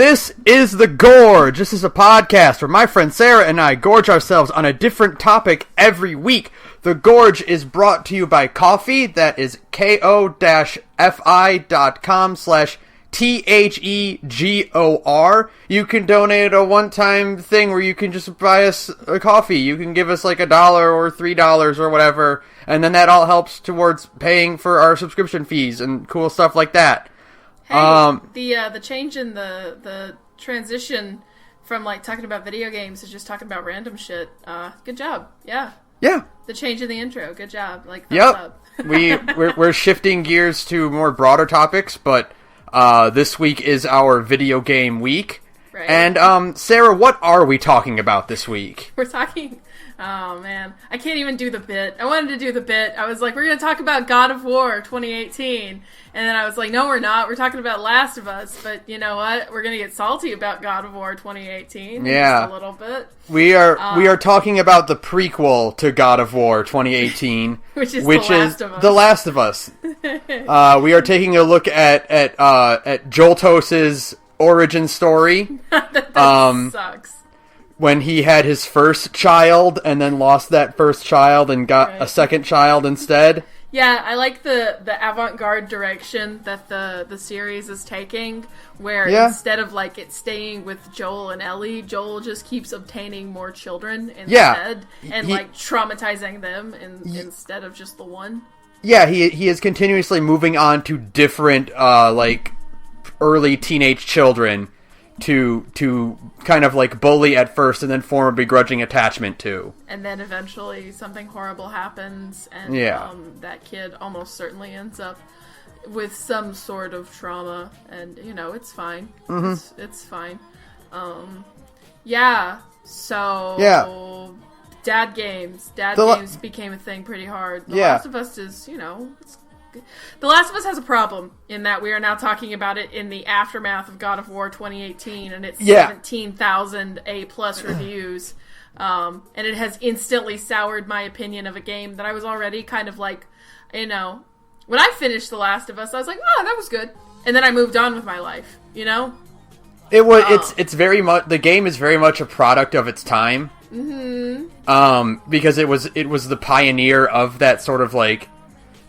This is The Gorge. This is a podcast where my friend Sara and I gorge ourselves on a different topic every week. The Gorge is brought to you by Ko-fi. That is ko-fi.com/THEGOR. You can donate a one-time thing where you can just buy us a coffee. You can give us like $1 or $3 or whatever, and then that all helps towards paying for our subscription fees and cool stuff like that. Hey, the change in the transition from like talking about video games to just talking about random shit. Good job. Yeah. Yeah. The change in the intro. Good job. Like, thumbs up. We're shifting gears to more broader topics, but this week is our video game week. Right. And Sara, what are we talking about this week? We're talking. Oh man, I can't even do the bit. I wanted to do the bit. I was like, we're going to talk about God of War 2018. And then I was like, no, we're not. We're talking about Last of Us. But you know what? We're going to get salty about God of War 2018. Yeah. Just a little bit. We are talking about the prequel to God of War 2018. which is The Last of Us. We are taking a look at Joltos' origin story. that sucks. When he had his first child and then lost that first child and got a second child instead. Yeah, I like the avant-garde direction that the series is taking, where instead of like it staying with Joel and Ellie, Joel just keeps obtaining more children instead and like traumatizing them instead of just the one. Yeah, he is continuously moving on to different like early teenage children to kind of like bully at first and then form a begrudging attachment to. And then eventually something horrible happens and that kid almost certainly ends up with some sort of trauma and, you know, it's fine. Mm-hmm. It's fine. So dad games became a thing pretty hard. The Last of Us is, you know, The Last of Us has a problem in that we are now talking about it in the aftermath of God of War 2018 and its 17,000 A+ reviews. And it has instantly soured my opinion of a game that I was already kind of like, you know, when I finished The Last of Us, I was like, oh, that was good. And then I moved on with my life, you know? It's very much, the game is very much a product of its time. Mm-hmm. Because it was the pioneer of that sort of like,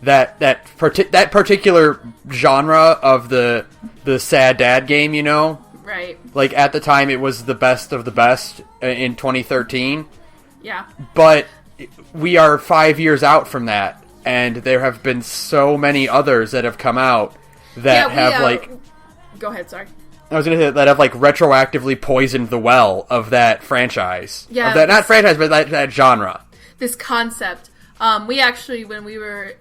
that particular genre of the sad dad game, you know? Right. Like, at the time, it was the best of the best in 2013. Yeah. But we are 5 years out from that, and there have been so many others that have come out that Go ahead, sorry. I was going to say that have, like, retroactively poisoned the well of that franchise. Yeah. Of that, not franchise, but that genre. This concept. We actually, when we were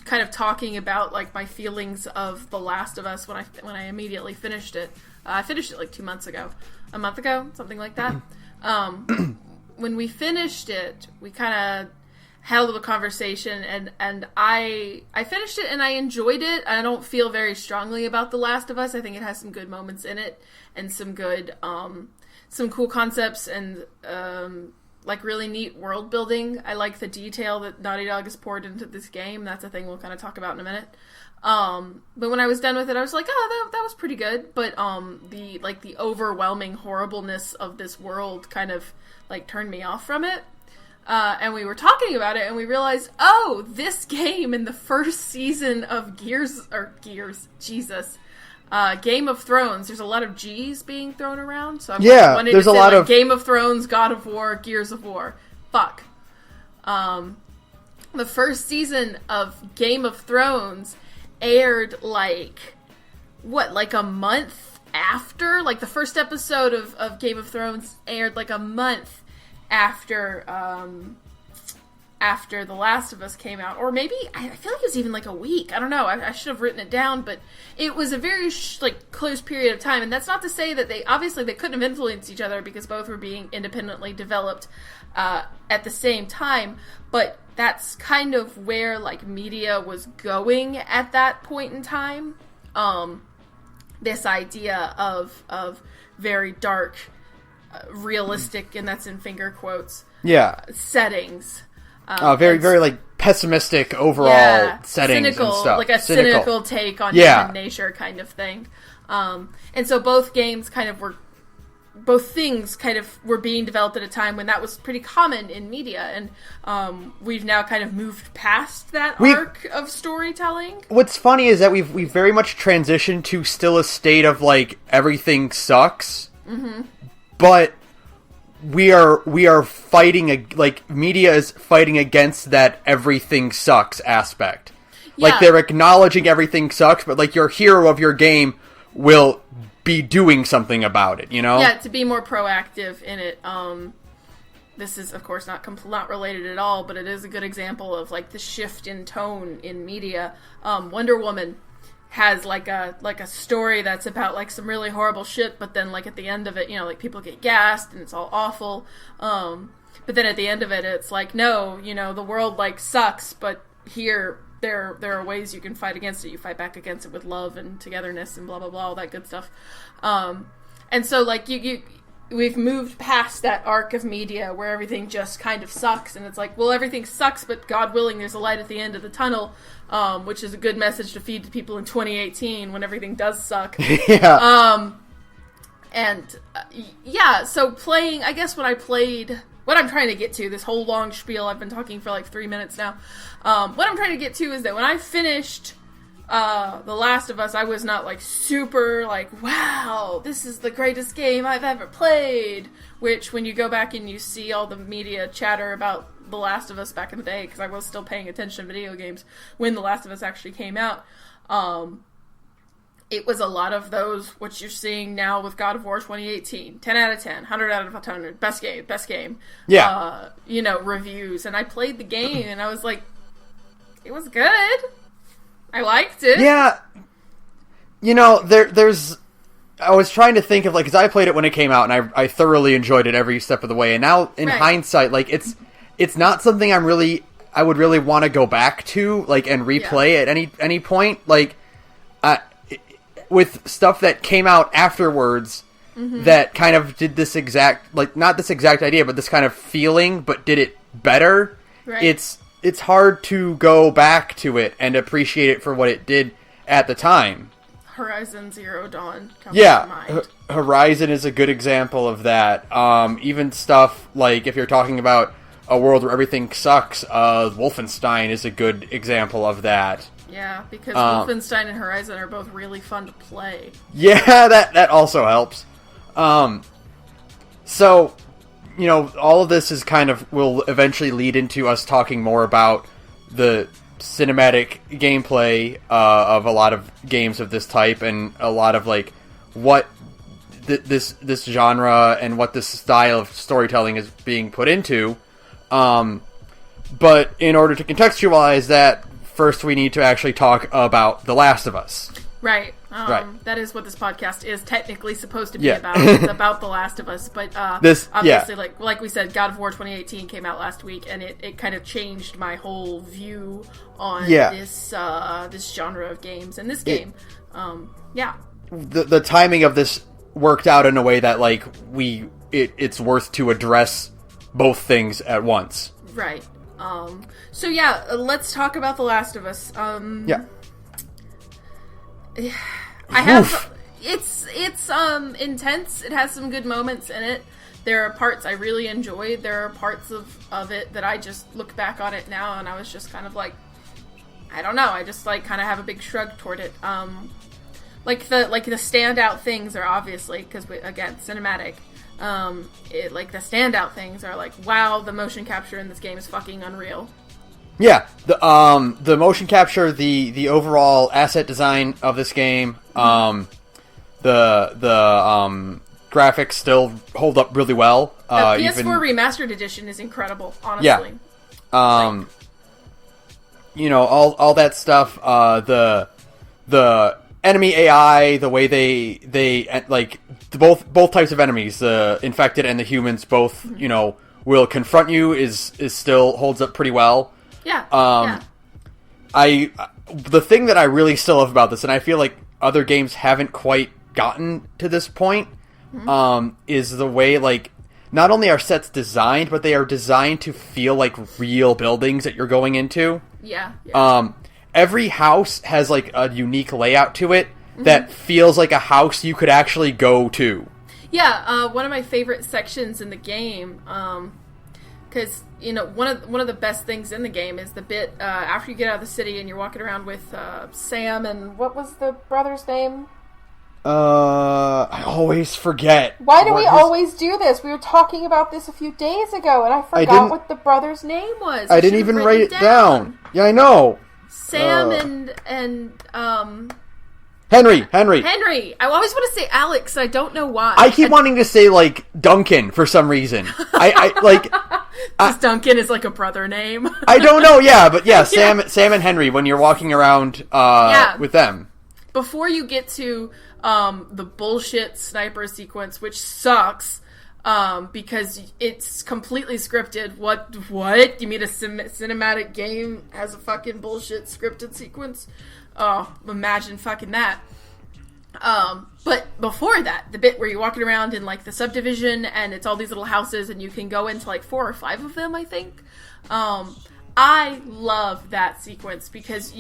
kind of talking about like my feelings of The Last of Us when I immediately finished it. I finished it like a month ago, something like that. When we finished it, we kind of had a little conversation, and I finished it and I enjoyed it. I don't feel very strongly about The Last of Us. I think it has some good moments in it and some good, some cool concepts and like really neat world building. I like the detail that Naughty Dog has poured into this game. That's a thing we'll kind of talk about in a minute. But when I was done with it, I was like, oh, that was pretty good. But the overwhelming horribleness of this world kind of like turned me off from it. And we were talking about it, and we realized, oh, this game in the first season of Game of Thrones. There's a lot of G's being thrown around, so wanted to say, like, Game of Thrones, God of War, Gears of War. Fuck. The first season of Game of Thrones aired like a month after? Like the first episode of Game of Thrones aired like a month after The Last of Us came out, or maybe I feel like it was even like a week. I don't know. I should have written it down, but it was a very close period of time. And that's not to say that they couldn't have influenced each other because both were being independently developed at the same time. But that's kind of where like media was going at that point in time. This idea of very dark, realistic, and that's in finger quotes. Yeah. Settings. Very like pessimistic overall settings cynical, and stuff. Like a cynical take on human nature kind of thing. And so both things kind of were being developed at a time when that was pretty common in media, and we've now kind of moved past that arc of storytelling. What's funny is that we've very much transitioned to still a state of like everything sucks, but we are fighting like media is fighting against that everything sucks aspect. Like they're acknowledging everything sucks, but like your hero of your game will be doing something about it, you know? Yeah, to be more proactive in it. This is, of course, not related at all, but it is a good example of like the shift in tone in media. Wonder Woman has like a story that's about like some really horrible shit, but then like at the end of it, you know, like people get gassed and it's all awful. But then at the end of it, it's like, no, you know, the world like sucks, but here there are ways you can fight against it. You fight back against it with love and togetherness and blah blah blah, all that good stuff. And so like we've moved past that arc of media where everything just kind of sucks, and it's like, well, everything sucks, but God willing, there's a light at the end of the tunnel, which is a good message to feed to people in 2018 when everything does suck. So playing, I guess what I'm trying to get to, this whole long spiel, I've been talking for like 3 minutes now. What I'm trying to get to is that when I finished The Last of Us, I was not like super like, wow, this is the greatest game I've ever played. Which, when you go back and you see all the media chatter about The Last of Us back in the day, because I was still paying attention to video games when The Last of Us actually came out, it was a lot of those, what you're seeing now with God of War 2018. 10 out of 10, 100 out of 100, best game. Yeah. Reviews. And I played the game, and I was like, it was good. I liked it. Yeah. You know, there's... I was trying to think of, like, because I played it when it came out, and I thoroughly enjoyed it every step of the way. And now, in hindsight, like, it's not something I would really want to go back to, like, and replay at any point. Like, with stuff that came out afterwards that kind of did this exact, like, not this exact idea, but this kind of feeling, but did it better. Right. It's hard to go back to it and appreciate it for what it did at the time. Horizon Zero Dawn comes to mind. Horizon is a good example of that. Even stuff like, if you're talking about a world where everything sucks, Wolfenstein is a good example of that. Yeah, because Wolfenstein and Horizon are both really fun to play. Yeah, that also helps. So, you know, all of this is will eventually lead into us talking more about the cinematic gameplay of a lot of games of this type, and a lot of like what this genre and what this style of storytelling is being put into. But in order to contextualize that, first we need to actually talk about The Last of Us. Right. That is what this podcast is technically supposed to be about. It's about The Last of Us. But obviously, like we said, God of War 2018 came out last week, and it kind of changed my whole view on this genre of games and this game. The timing of this worked out in a way that like it's worth to address both things at once. Right. Let's talk about The Last of Us. It's intense. It has some good moments in it. There are parts I really enjoyed. There are parts of it that I just look back on it now and I was just kind of like, I don't know. I just like kind of have a big shrug toward it. The standout things are obviously, because again, cinematic. The standout things are like, wow, the motion capture in this game is fucking unreal. Yeah, the motion capture, the overall asset design of this game, the graphics still hold up really well. The PS4 Remastered Edition is incredible, honestly. Yeah. All that stuff. The enemy AI, the way they like both types of enemies, the infected and the humans, both will confront you is still holds up pretty well. Yeah. The thing that I really still love about this, and I feel like other games haven't quite gotten to this point, is the way, like, not only are sets designed, but they are designed to feel like real buildings that you're going into. Yeah. Every house has like a unique layout to it that feels like a house you could actually go to. Yeah, one of my favorite sections in the game, because one of the best things in the game is the bit after you get out of the city and you're walking around with Sam and what was the brother's name? I always forget. Why do we always do this? We were talking about this a few days ago, and I forgot what the brother's name was. I didn't even write it down. Yeah, I know. Sam and Henry. I always want to say Alex. I don't know why. I keep wanting to say like Duncan for some reason. I like. Because Duncan is like a brother name. I don't know. Yeah, but yeah, Sam and Henry when you're walking around with them. Before you get to the bullshit sniper sequence, which sucks because it's completely scripted. What? You mean a cinematic game has a fucking bullshit scripted sequence? Oh, imagine fucking that. But before that, the bit where you're walking around in like the subdivision and it's all these little houses and you can go into like 4 or 5 of them, I think. I love that sequence because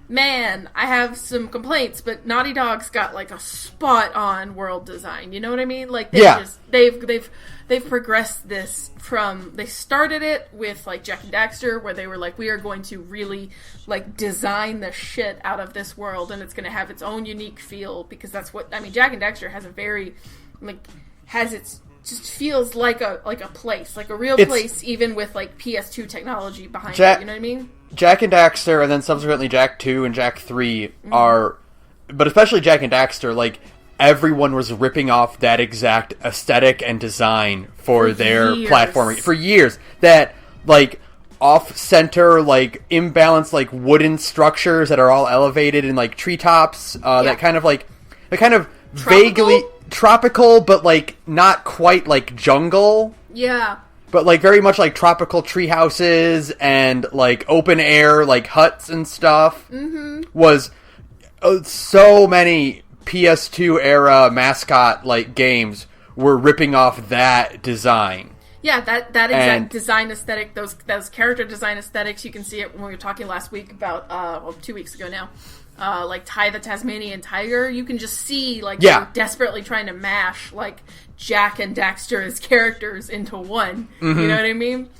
man, I have some complaints, but Naughty Dog's got like a spot on world design. You know what I mean? Like they've progressed this from, they started it with like Jak and Daxter, where they were like, we are going to really like design the shit out of this world, and it's going to have its own unique feel, because that's what, I mean, Jak and Daxter has a very just feels like a place, like a real place, even with like PS2 technology behind it. You know what I mean? Jak and Daxter, and then subsequently Jak 2 and Jak 3 are, but especially Jak and Daxter, like, everyone was ripping off that exact aesthetic and design for their platforming for years. That, like, off-center, like, imbalanced, like, wooden structures that are all elevated in, like, treetops, that kind of vaguely tropical, but, like, not quite, like, jungle. Yeah. But, like, very much like tropical tree houses and, like, open air, like, huts and stuff. Was so many PS2 era mascot, like, games were ripping off that design. Yeah, that exact design aesthetic, those character design aesthetics, you can see it when we were talking last week about, 2 weeks ago now. Like Ty the Tasmanian Tiger, you can just see, like, they're desperately trying to mash, like, Jak and Daxter as characters into one. You know what I mean?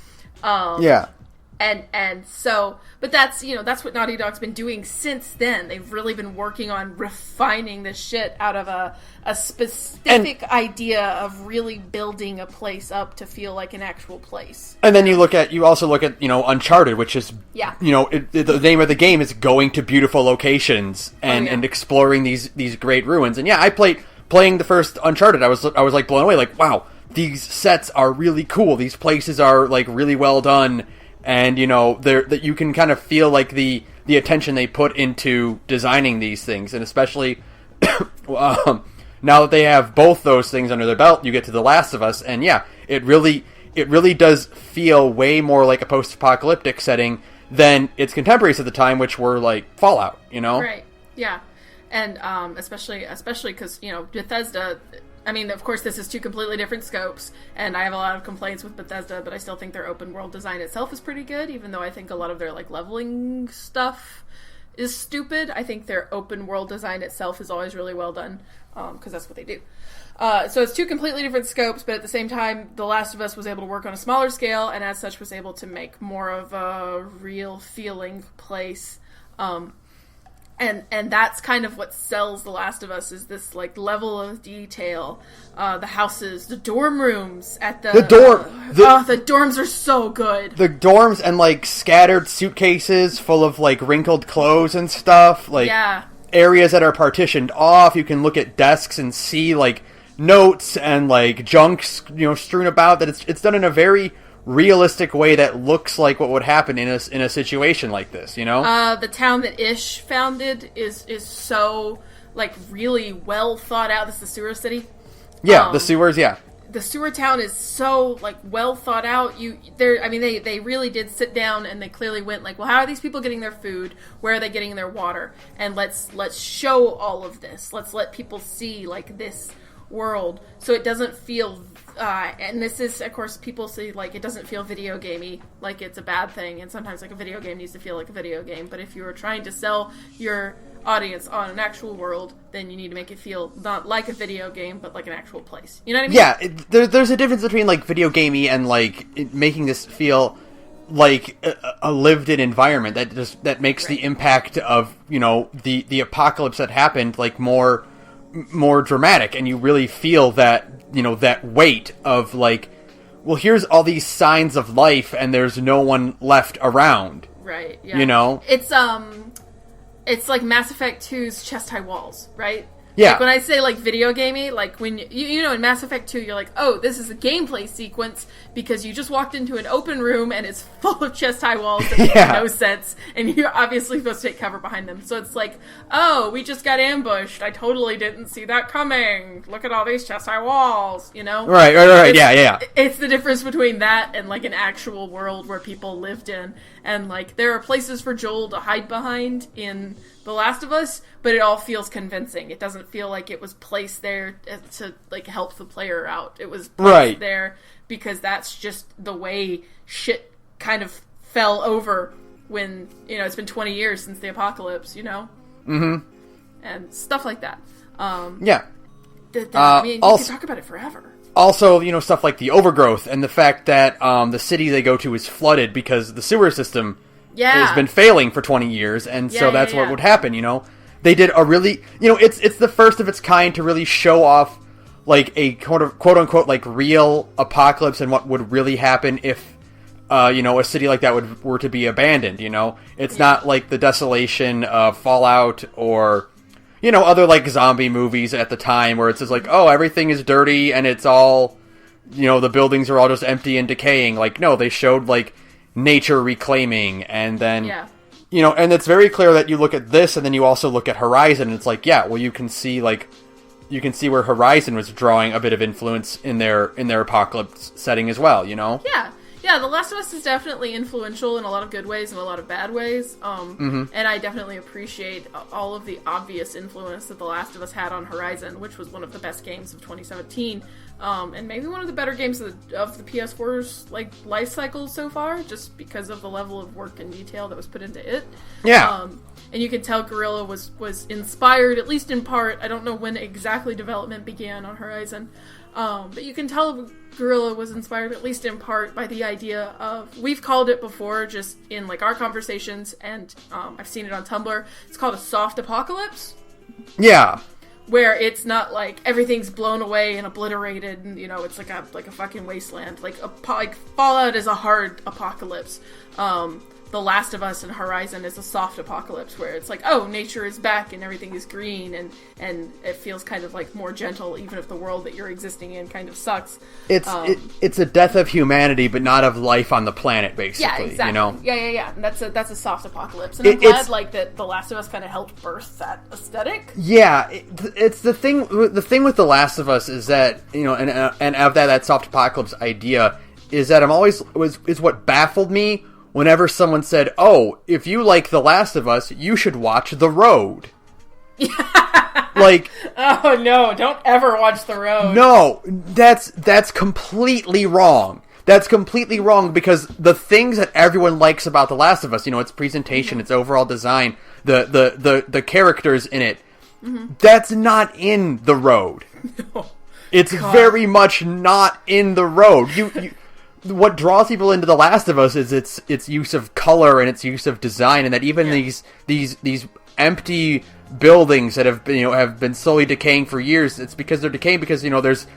And so, but that's what Naughty Dog's been doing since then. They've really been working on refining the shit out of a specific idea of really building a place up to feel like an actual place. And then you also look at, Uncharted, which is, the name of the game is going to beautiful locations and exploring these great ruins. And playing the first Uncharted, I was like blown away, like, wow, these sets are really cool. These places are like really well done. And, that you can kind of feel like the attention they put into designing these things. And especially now that they have both those things under their belt, you get to The Last of Us. And it really does feel way more like a post-apocalyptic setting than its contemporaries at the time, which were like Fallout, Right, yeah. And especially because, Bethesda... I mean, of course, this is 2 completely different scopes, and I have a lot of complaints with Bethesda, but I still think their open world design itself is pretty good, even though I think a lot of their, like, leveling stuff is stupid. I think their open world design itself is always really well done, because that's what they do. So it's 2 completely different scopes, but at the same time, The Last of Us was able to work on a smaller scale, and as such was able to make more of a real feeling place. And that's kind of what sells The Last of Us, is this, like, level of detail. The houses, the dorm rooms at the dorms are so good. The dorms and, like, scattered suitcases full of, like, wrinkled clothes and stuff. Like, areas that are partitioned off. You can look at desks and see, like, notes and, like, junk, strewn about. That it's done in a very realistic way that looks like what would happen in a situation like this, The town that Ish founded is so, like, really well thought out. This is the sewer city. Yeah, the sewers, yeah. The sewer town is so, like, well thought out. They really did sit down and they clearly went, like, well, how are these people getting their food? Where are they getting their water? And let's show all of this. Let's let people see, like, this world, so it doesn't feel. And this is, of course, people say like it doesn't feel video gamey, like it's a bad thing, and sometimes like a video game needs to feel like a video game. But if you are trying to sell your audience on an actual world, then you need to make it feel not like a video game, but like an actual place. You know what I mean? Yeah, there's a difference between like video gamey and like making this feel like a lived-in environment that makes the impact of, you know, the apocalypse that happened like more dramatic, and you really feel that, you know, that weight of like, well, here's all these signs of life and there's no one left around. Right. Yeah. You know? It's like Mass Effect 2's chest high walls, right? Yeah. Like when I say like video gamey, like when you know in Mass Effect 2 you're like, oh, this is a gameplay sequence because you just walked into an open room and it's full of chest high walls that make no sense, and you're obviously supposed to take cover behind them. So it's like, oh, we just got ambushed. I totally didn't see that coming. Look at all these chest high walls, you know? Right. Yeah. It's the difference between that and like an actual world where people lived in, and like there are places for Joel to hide behind in The Last of Us, but it all feels convincing. It doesn't feel like it was placed there to like help the player out. It was placed there because that's just the way shit kind of fell over when, you know, it's been 20 years since the apocalypse, you know? Mm-hmm. And stuff like that. I mean, you can talk about it forever. Also, you know, stuff like the overgrowth and the fact that the city they go to is flooded because the sewer system has been failing for 20 years, and so that's what would happen, you know? They did a really, you know, it's the first of its kind to really show off, like, a quote-unquote, like, real apocalypse and what would really happen if, you know, a city like that were to be abandoned, you know? It's not like the desolation of Fallout or, you know, other, like, zombie movies at the time where it's just like, oh, everything is dirty and it's all, you know, the buildings are all just empty and decaying. Like, no, they showed, like, nature reclaiming, and then, you know, and it's very clear that you look at this and then you also look at Horizon, and it's like, yeah, well, you can see where Horizon was drawing a bit of influence in their apocalypse setting as well, you know? Yeah, The Last of Us is definitely influential in a lot of good ways and a lot of bad ways. And I definitely appreciate all of the obvious influence that The Last of Us had on Horizon, which was one of the best games of 2017. And maybe one of the better games of the PS4's like life cycle so far, just because of the level of work and detail that was put into it. Yeah. And you can tell Guerrilla was inspired, at least in part. I don't know when exactly development began on Horizon. But you can tell Guerrilla was inspired, at least in part, by the idea of, we've called it before, just in like our conversations, and I've seen it on Tumblr. It's called a soft apocalypse. Yeah. Where it's not like everything's blown away and obliterated, and you know, it's like a fucking wasteland. Like Fallout is a hard apocalypse. The Last of Us and Horizon is a soft apocalypse where it's like, oh, nature is back and everything is green, and it feels kind of like more gentle, even if the world that you're existing in kind of sucks. It's a death of humanity, but not of life on the planet, basically. Yeah, exactly. You know? Yeah. And that's a soft apocalypse, and I'm glad like that The Last of Us kind of helped birth that aesthetic. Yeah, it's the thing. The thing with The Last of Us is that, you know, and of that soft apocalypse idea is that is what baffled me. Whenever someone said, oh, if you like The Last of Us, you should watch The Road. Like, oh no, don't ever watch The Road. No, that's completely wrong. That's completely wrong, because the things that everyone likes about The Last of Us, you know, its presentation, its overall design, the characters in it, that's not in The Road. No. It's very much not in The Road. You what draws people into The Last of Us is its use of color and its use of design, and that even these empty buildings that have been slowly decaying for years, it's because they're decaying because, you know, there's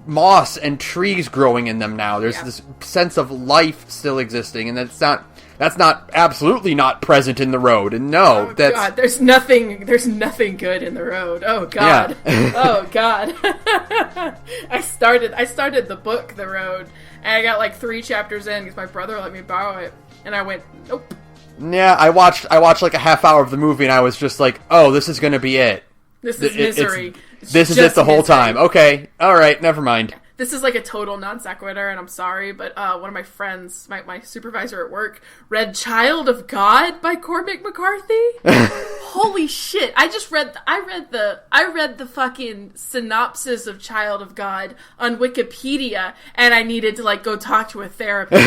moss and trees growing in them now. There's this sense of life still existing, and that's not absolutely not present in The Road. And no, God, there's nothing good in The Road. Oh God. Yeah. Oh God. I started the book The Road, and I got like 3 chapters in because my brother let me borrow it, and I went, nope. Yeah, I watched like a half hour of the movie, and I was just like, oh, this is going to be it. This is misery. This is it the whole time. Okay, all right, never mind. this is like a total non sequitur, and I'm sorry, but one of my friends, my supervisor at work, read Child of God by Cormac McCarthy. Holy shit. I read the fucking synopsis of Child of God on Wikipedia, and I needed to like go talk to a therapist.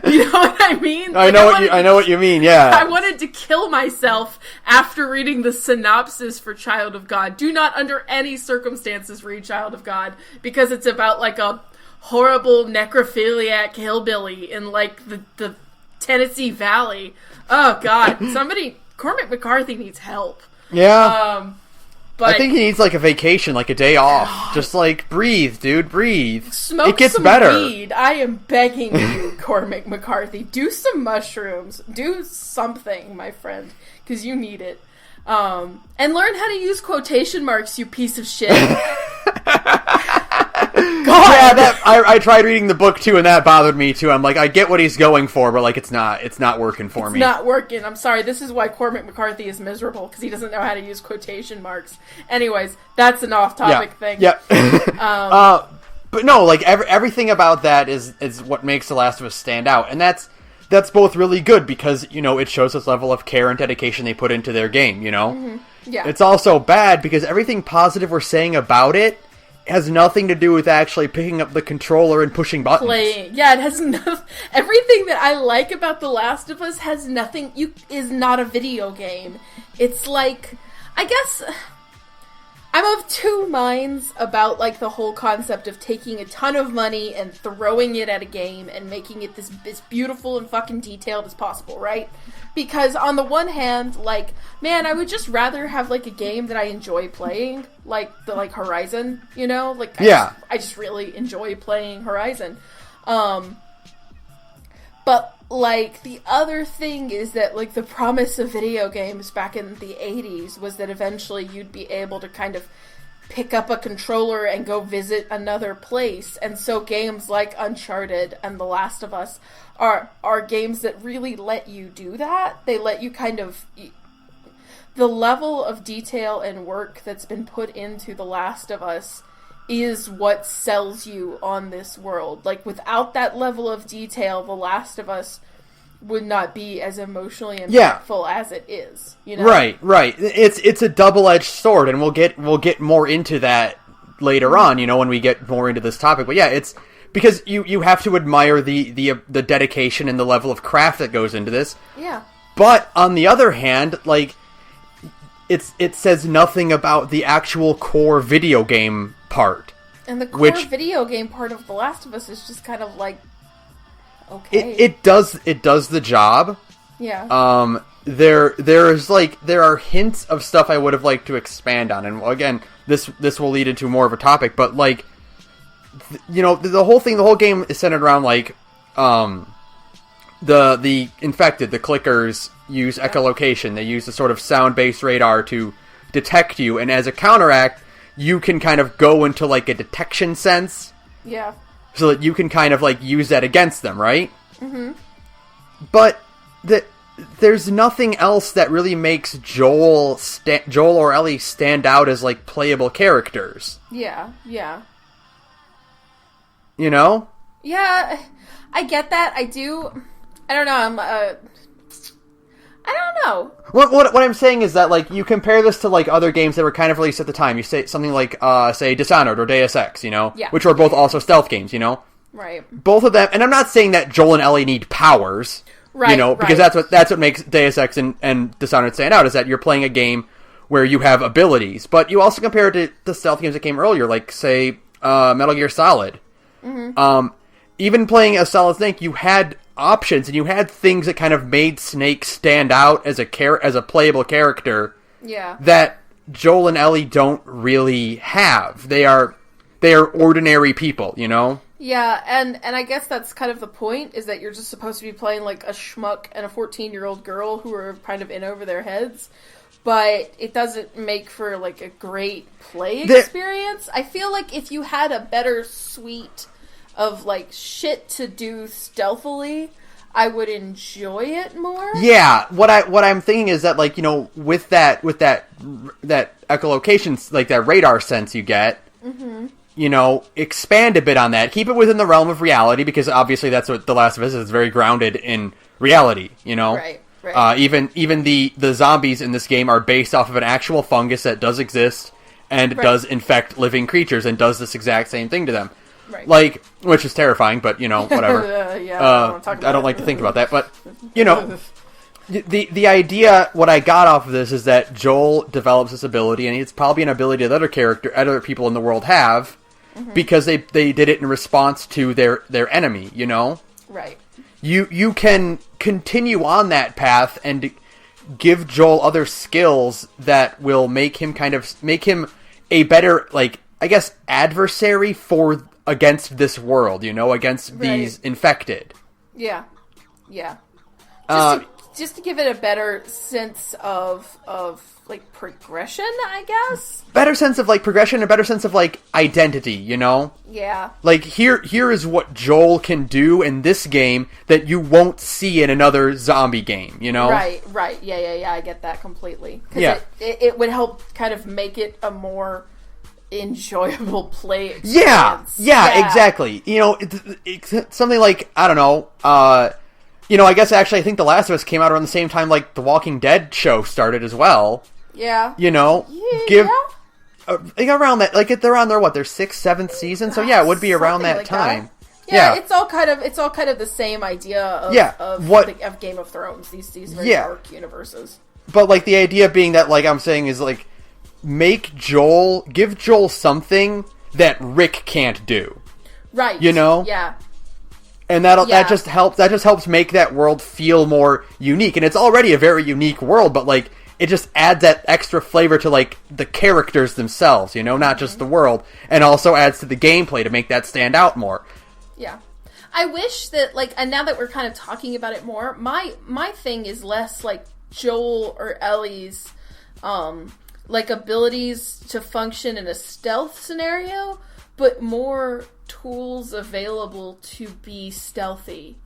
You know what I mean? I know what you mean, yeah. I wanted to kill myself after reading the synopsis for Child of God. Do not under any circumstances read Child of God, because it's about like a horrible necrophiliac hillbilly in like the Tennessee Valley. Oh God. Cormac McCarthy needs help. Yeah. But I think he needs like a vacation, like a day off. Just like breathe, dude, breathe. Smoke it gets some better. weed. I am begging you, Cormac McCarthy. Do some mushrooms. Do something, my friend, because you need it. And learn how to use quotation marks, you piece of shit. God. Yeah, I tried reading the book too, and that bothered me too. I'm like, I get what he's going for, but like, it's not working for me. It's not working. I'm sorry. This is why Cormac McCarthy is miserable, because he doesn't know how to use quotation marks. Anyways, that's an off-topic thing. Yeah. But no, like everything about that is what makes The Last of Us stand out, and that's both really good because it shows this level of care and dedication they put into their game. Mm-hmm. Yeah. It's also bad because everything positive we're saying about it has nothing to do with actually picking up the controller and pushing buttons. Playing. Yeah, it has everything that I like about The Last of Us has nothing. Is not a video game. It's like, I guess I'm of two minds about like the whole concept of taking a ton of money and throwing it at a game and making it this beautiful and fucking detailed as possible, right? Because on the one hand, like, man, I would just rather have like a game that I enjoy playing, like Horizon, like I just really enjoy playing Horizon. But like the other thing is that like the promise of video games back in the 80s was that eventually you'd be able to kind of pick up a controller and go visit another place. And so games like Uncharted and The Last of Us are games that really let you do that. They let you kind of... The level of detail and work that's been put into The Last of Us is what sells you on this world. Like, without that level of detail, The Last of Us would not be as emotionally impactful as it is. Right. It's a double-edged sword, and we'll get more into that later on, when we get more into this topic. But yeah, it's because you have to admire the dedication and the level of craft that goes into this. Yeah. But on the other hand, like, it says nothing about the actual core video game part. And the core video game part of The Last of Us is just kind of like, okay. It does the job. Yeah. There are hints of stuff I would have liked to expand on, and again, this will lead into more of a topic, but like, the whole game is centered around like, the infected, the clickers use echolocation. They use a sort of sound-based radar to detect you, and as a counteract, you can kind of go into like a detection sense. Yeah. So that you can kind of like use that against them, right? Mm-hmm. But there's nothing else that really makes Joel or Ellie stand out as like playable characters. Yeah. Yeah, I get that. I do. I don't know. I don't know. What I'm saying is that, like, you compare this to, like, other games that were kind of released at the time. You say something like, say, Dishonored or Deus Ex, Yeah. Which were both also stealth games, Right. Both of them, and I'm not saying that Joel and Ellie need powers, right, because that's what makes Deus Ex and Dishonored stand out, is that you're playing a game where you have abilities. But you also compare it to the stealth games that came earlier, like, say, Metal Gear Solid. Mm-hmm. Even playing as Solid Snake, you had options, and you had things that kind of made Snake stand out as a playable character. Yeah. That Joel and Ellie don't really have. They are ordinary people, Yeah, and I guess that's kind of the point, is that you're just supposed to be playing like a schmuck and a 14-year-old girl who are kind of in over their heads. But it doesn't make for like a great play experience. I feel like if you had a better suite of like shit to do stealthily, I would enjoy it more. Yeah, what I'm thinking is that, like, with that echolocation, like that radar sense you get, mm-hmm. expand a bit on that. Keep it within the realm of reality, because obviously that's what The Last of Us is, very grounded in reality, Right. Even the zombies in this game are based off of an actual fungus that does exist and does infect living creatures and does this exact same thing to them. Right. Which is terrifying, but, whatever. I don't like to think about that, but, the idea, what I got off of this is that Joel develops this ability, and it's probably an ability that other people in the world have, because they did it in response to their enemy, Right. You can continue on that path and give Joel other skills that will make him a better, adversary against this world, against these infected. Yeah. Just to give it a better sense of progression, I guess. Better sense of progression, a better sense of identity, Yeah. Here is what Joel can do in this game that you won't see in another zombie game, Right. Yeah, I get that completely. 'Cause it would help kind of make it a more enjoyable play experience. Yeah, exactly. It's something like, I don't know, I guess actually I think The Last of Us came out around the same time The Walking Dead show started as well. Yeah. Around that, they're on their 6th, 7th season, so it would be around that time. That. Yeah, it's all kind of the same idea of Game of Thrones, these very dark universes. But the idea being that I'm saying is give Joel something that Rick can't do. Right. Yeah. And that just helps make that world feel more unique. And it's already a very unique world, but it just adds that extra flavor to the characters themselves, not just the world, and also adds to the gameplay to make that stand out more. Yeah. I wish that and now that we're kind of talking about it more, my thing is less Joel or Ellie's abilities to function in a stealth scenario, but more tools available to be stealthy.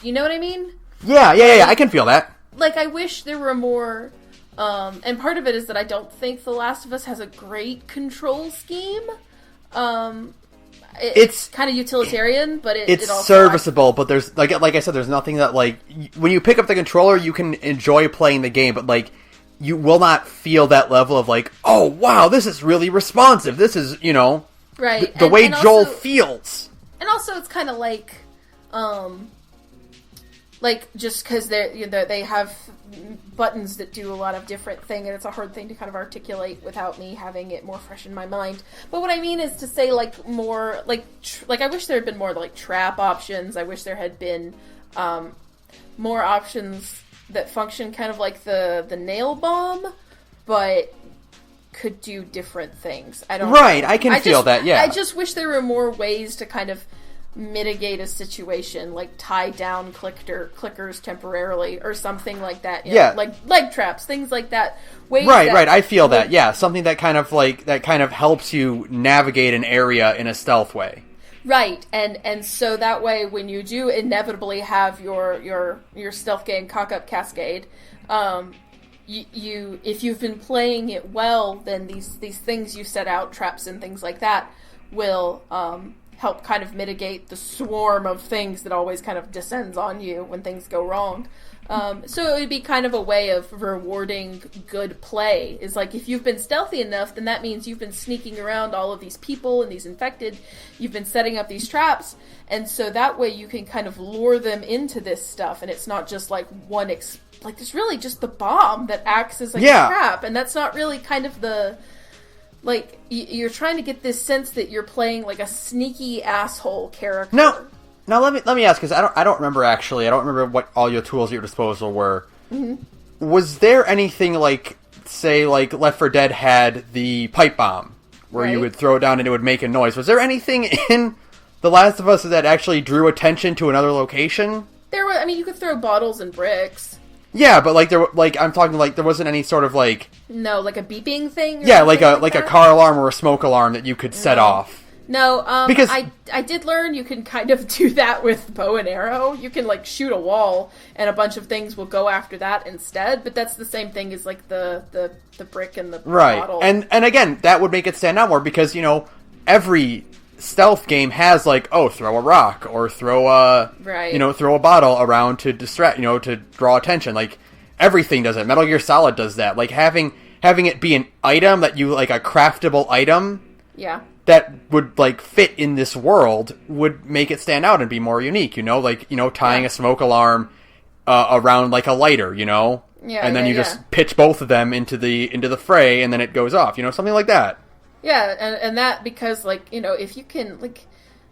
You know what I mean? Yeah, I can feel that. I wish there were more, and part of it is that I don't think The Last of Us has a great control scheme. It's kind of utilitarian, but it's also serviceable, but there's, like I said, there's nothing that, when you pick up the controller, you can enjoy playing the game, but, you will not feel that level of, oh, wow, this is really responsive. This is, right. The way Joel feels. And also, it's kind of just because they have buttons that do a lot of different things, and it's a hard thing to kind of articulate without me having it more fresh in my mind. But what I mean is to say, more, I wish there had been more, trap options. I wish there had been more options that function kind of like the nail bomb, but could do different things. I don't know. I can feel that, yeah. I just wish there were more ways to kind of mitigate a situation, tie down clickers temporarily or something like that. Leg traps, things like that. Right, I feel that, yeah. Something that kind of helps you navigate an area in a stealth way. Right, and so that way, when you do inevitably have your stealth game cock up cascade, you if you've been playing it well, then these things you set out, traps and things like that, will help kind of mitigate the swarm of things that always kind of descends on you when things go wrong. So it would be kind of a way of rewarding good play. Is if you've been stealthy enough, then that means you've been sneaking around all of these people and these infected. You've been setting up these traps, and so that way you can kind of lure them into this stuff, and it's not just it's really just the bomb that acts as a trap, and that's not really kind of the you're trying to get this sense that you're playing a sneaky asshole character. No. Now let me ask, because I don't remember actually. I don't remember what all your tools at your disposal were. Mm-hmm. Was there anything say Left 4 Dead had the pipe bomb, where you would throw it down and it would make a noise? Was there anything in The Last of Us that actually drew attention to another location? There were. I mean, you could throw bottles and bricks. Yeah, but I'm talking there wasn't any sort of no, a beeping thing. Yeah, a car alarm or a smoke alarm that you could set off. No, because I did learn you can kind of do that with bow and arrow. You can shoot a wall, and a bunch of things will go after that instead. But that's the same thing as the brick and the bottle. And again, that would make it stand out more because every stealth game has like, oh, throw a rock or throw a throw a bottle around to distract, to draw attention. Like everything does it. Metal Gear Solid does that. Like having it be an item that you like, a craftable item. Yeah. That would like fit in this world would make it stand out and be more unique. Tying a smoke alarm around like a lighter. Yeah. And then you just pitch both of them into the fray, and then it goes off. Something like that. Yeah, and that because, like, if you can, like,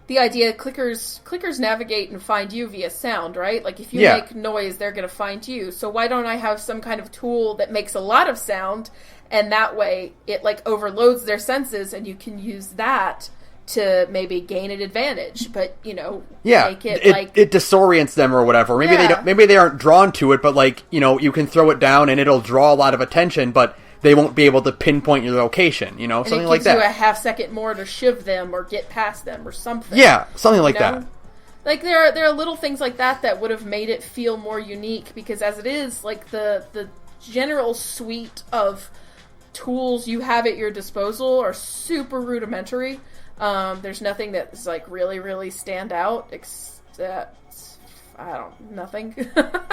the idea clickers navigate and find you via sound, right? Like, if you make noise, they're going to find you. So why don't I have some kind of tool that makes a lot of sound, and that way it, like, overloads their senses, and you can use that to maybe gain an advantage, but, make it disorients them or whatever. Maybe they aren't drawn to it, but, like, you can throw it down and it'll draw a lot of attention, but they won't be able to pinpoint your location, something like that. And it gives you a half second more to shiv them or get past them or something. Yeah, something like that. Like, there are little things like that would have made it feel more unique, because as it is, like, the general suite of tools you have at your disposal are super rudimentary. There's nothing that's, like, really, really stand out, except... nothing.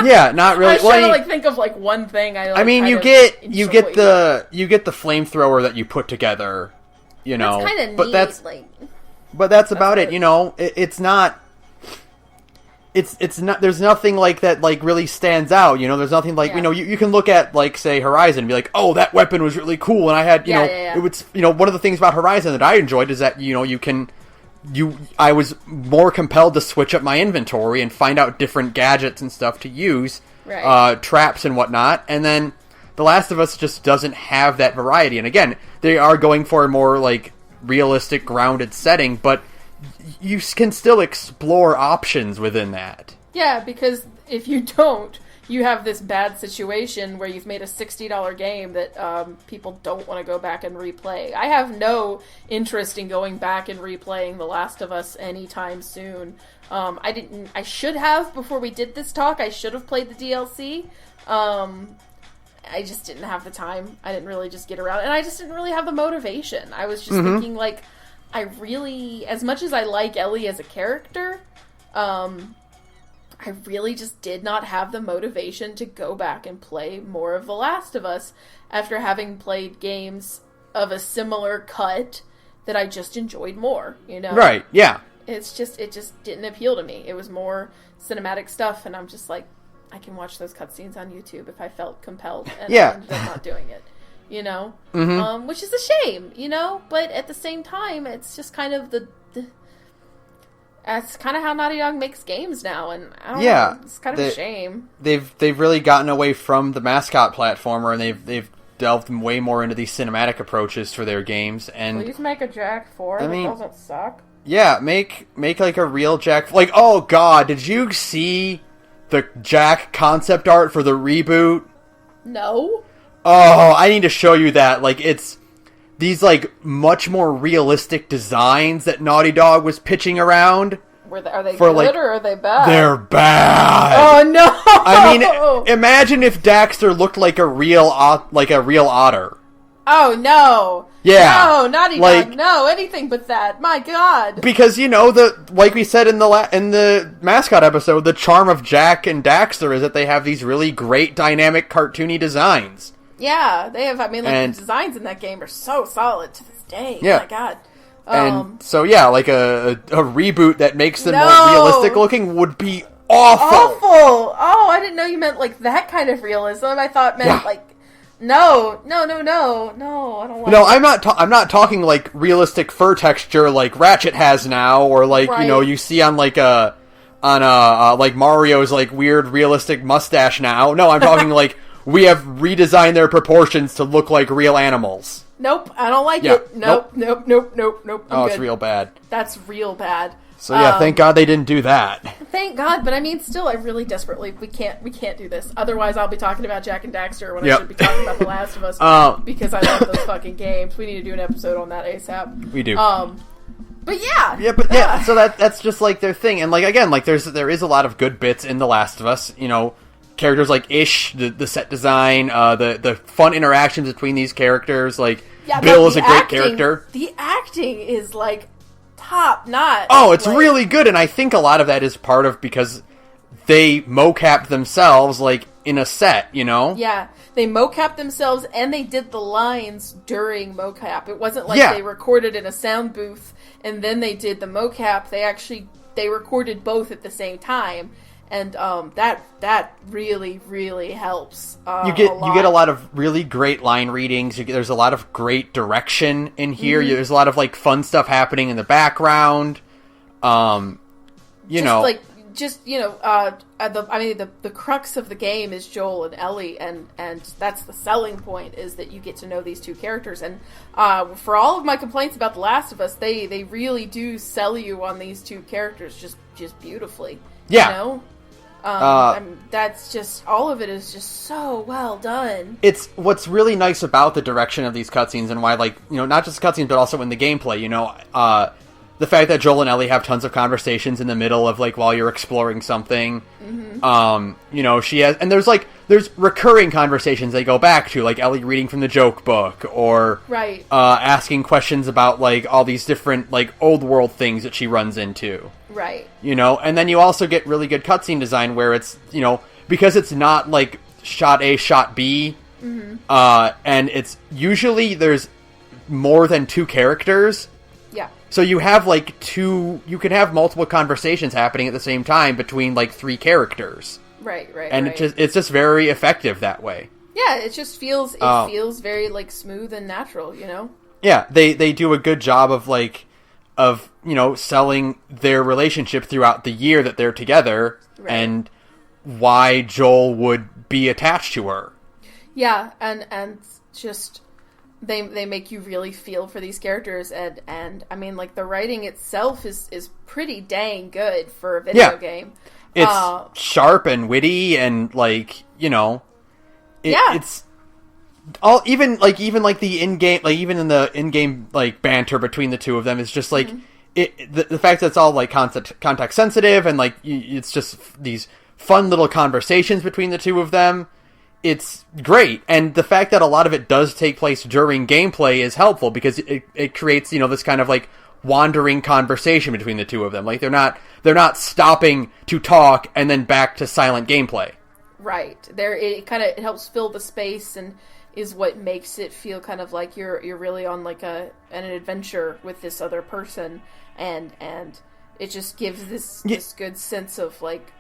Yeah, not really. I was trying to think of like one thing. You get the flamethrower that you put together. That's kind of neat. But that's about it. It's not. It's not. There's nothing like that. Like really stands out. There's nothing like you can look at like say Horizon and be like, oh, that weapon was really cool, and I had it was one of the things about Horizon that I enjoyed is that you can. I was more compelled to switch up my inventory and find out different gadgets and stuff to use, traps and whatnot. And then The Last of Us just doesn't have that variety. And again, they are going for a more like realistic, grounded setting, but you can still explore options within that. Yeah, because if you don't, you have this bad situation where you've made a $60 game that people don't want to go back and replay. I have no interest in going back and replaying The Last of Us anytime soon. I should have before we did this talk. I should have played the DLC. I just didn't have the time. I didn't really just get around, and I just didn't really have the motivation. I was just thinking, like, I really, as much as I like Ellie as a character, I really just did not have the motivation to go back and play more of The Last of Us after having played games of a similar cut that I just enjoyed more, Right, yeah. It just didn't appeal to me. It was more cinematic stuff, and I'm just like, I can watch those cutscenes on YouTube if I felt compelled, and I ended up not doing it, which is a shame, but at the same time, it's just kind of that's kind of how Naughty Dog makes games now, and I don't know, it's kind of a shame. They've really gotten away from the mascot platformer, and they've delved way more into these cinematic approaches for their games. And please make a Jak 4 that doesn't suck. Yeah, make like a real Jak. Like, oh god, did you see the Jak concept art for the reboot? No. Oh, I need to show you that. Like, it's these, like, much more realistic designs that Naughty Dog was pitching around. Are they good or are they bad? They're bad. Oh, no! I mean, imagine if Daxter looked like a real otter. Oh, no. Yeah. No, Naughty Dog, no, anything but that. My God. Because, like we said in the mascot episode, the charm of Jak and Daxter is that they have these really great, dynamic, cartoony designs. Yeah, they have. I mean, the designs in that game are so solid to this day. Yeah. Oh my God. And so, yeah, like a reboot that makes them more realistic looking would be awful. Awful. Oh, I didn't know you meant like that kind of realism. I thought meant like no. I don't want. No, I'm not talking like realistic fur texture like Ratchet has now, or like you see on like like Mario's like weird realistic mustache now. No, I'm talking like. We have redesigned their proportions to look like real animals. Nope, I don't like it. Nope. Oh, it's real bad. That's real bad. So yeah, thank God they didn't do that. Thank God, but I mean, still, I really desperately we can't do this. Otherwise, I'll be talking about Jak and Daxter when I should be talking about The Last of Us because I love those fucking games. We need to do an episode on that ASAP. We do. But yeah. So that's just like their thing, and like again, like there is a lot of good bits in The Last of Us. characters like Ish, the set design, the fun interactions between these characters. Like, Bill is a great character. The acting is, like, top notch. Oh, it's really good, and I think a lot of that is part of because they mocapped themselves, like, in a set, you know? Yeah, they mocapped themselves, and they did the lines during mocap. It wasn't like they recorded in a sound booth, and then they did the mocap. They recorded both at the same time. And that really, really helps. You get a lot of really great line readings. There's a lot of great direction in here. Mm-hmm. There's a lot of like fun stuff happening in the background. The crux of the game is Joel and Ellie, and that's the selling point, is that you get to know these two characters. And for all of my complaints about The Last of Us, they really do sell you on these two characters just beautifully. Yeah. You know? That's just, all of it is just so well done. It's what's really nice about the direction of these cutscenes, and why, like, you know, not just cutscenes, but also in the gameplay, you know, the fact that Joel and Ellie have tons of conversations in the middle of, like, while you're exploring something. Mm-hmm. You know, there's recurring conversations they go back to, like Ellie reading from the joke book, or asking questions about, like, all these different, like, old world things that she runs into. Right. You know, and then you also get really good cutscene design where it's, you know, because it's not like shot A, shot B, mm-hmm. And it's usually there's more than two characters. Yeah. So you have you can have multiple conversations happening at the same time between like three characters. Right. And it's just very effective that way. Yeah, it just feels feels very like smooth and natural, you know? Yeah, they do a good job of you know, selling their relationship throughout the year that they're together, and why Joel would be attached to her. Yeah, and just they make you really feel for these characters, and I mean, like, the writing itself is pretty dang good for a video game. It's sharp and witty, and, like, you know, it's all even the in-game, like, even in the in-game, like, banter between the two of them is just like, mm-hmm. The fact that it's all like context sensitive, and like it's just these fun little conversations between the two of them. It's great, and the fact that a lot of it does take place during gameplay is helpful, because it creates, you know, this kind of like wandering conversation between the two of them. Like, they're not stopping to talk and then back to silent gameplay. Right. It helps fill the space, and is what makes it feel kind of like you're really on like an adventure with this other person, and it just gives this good sense of like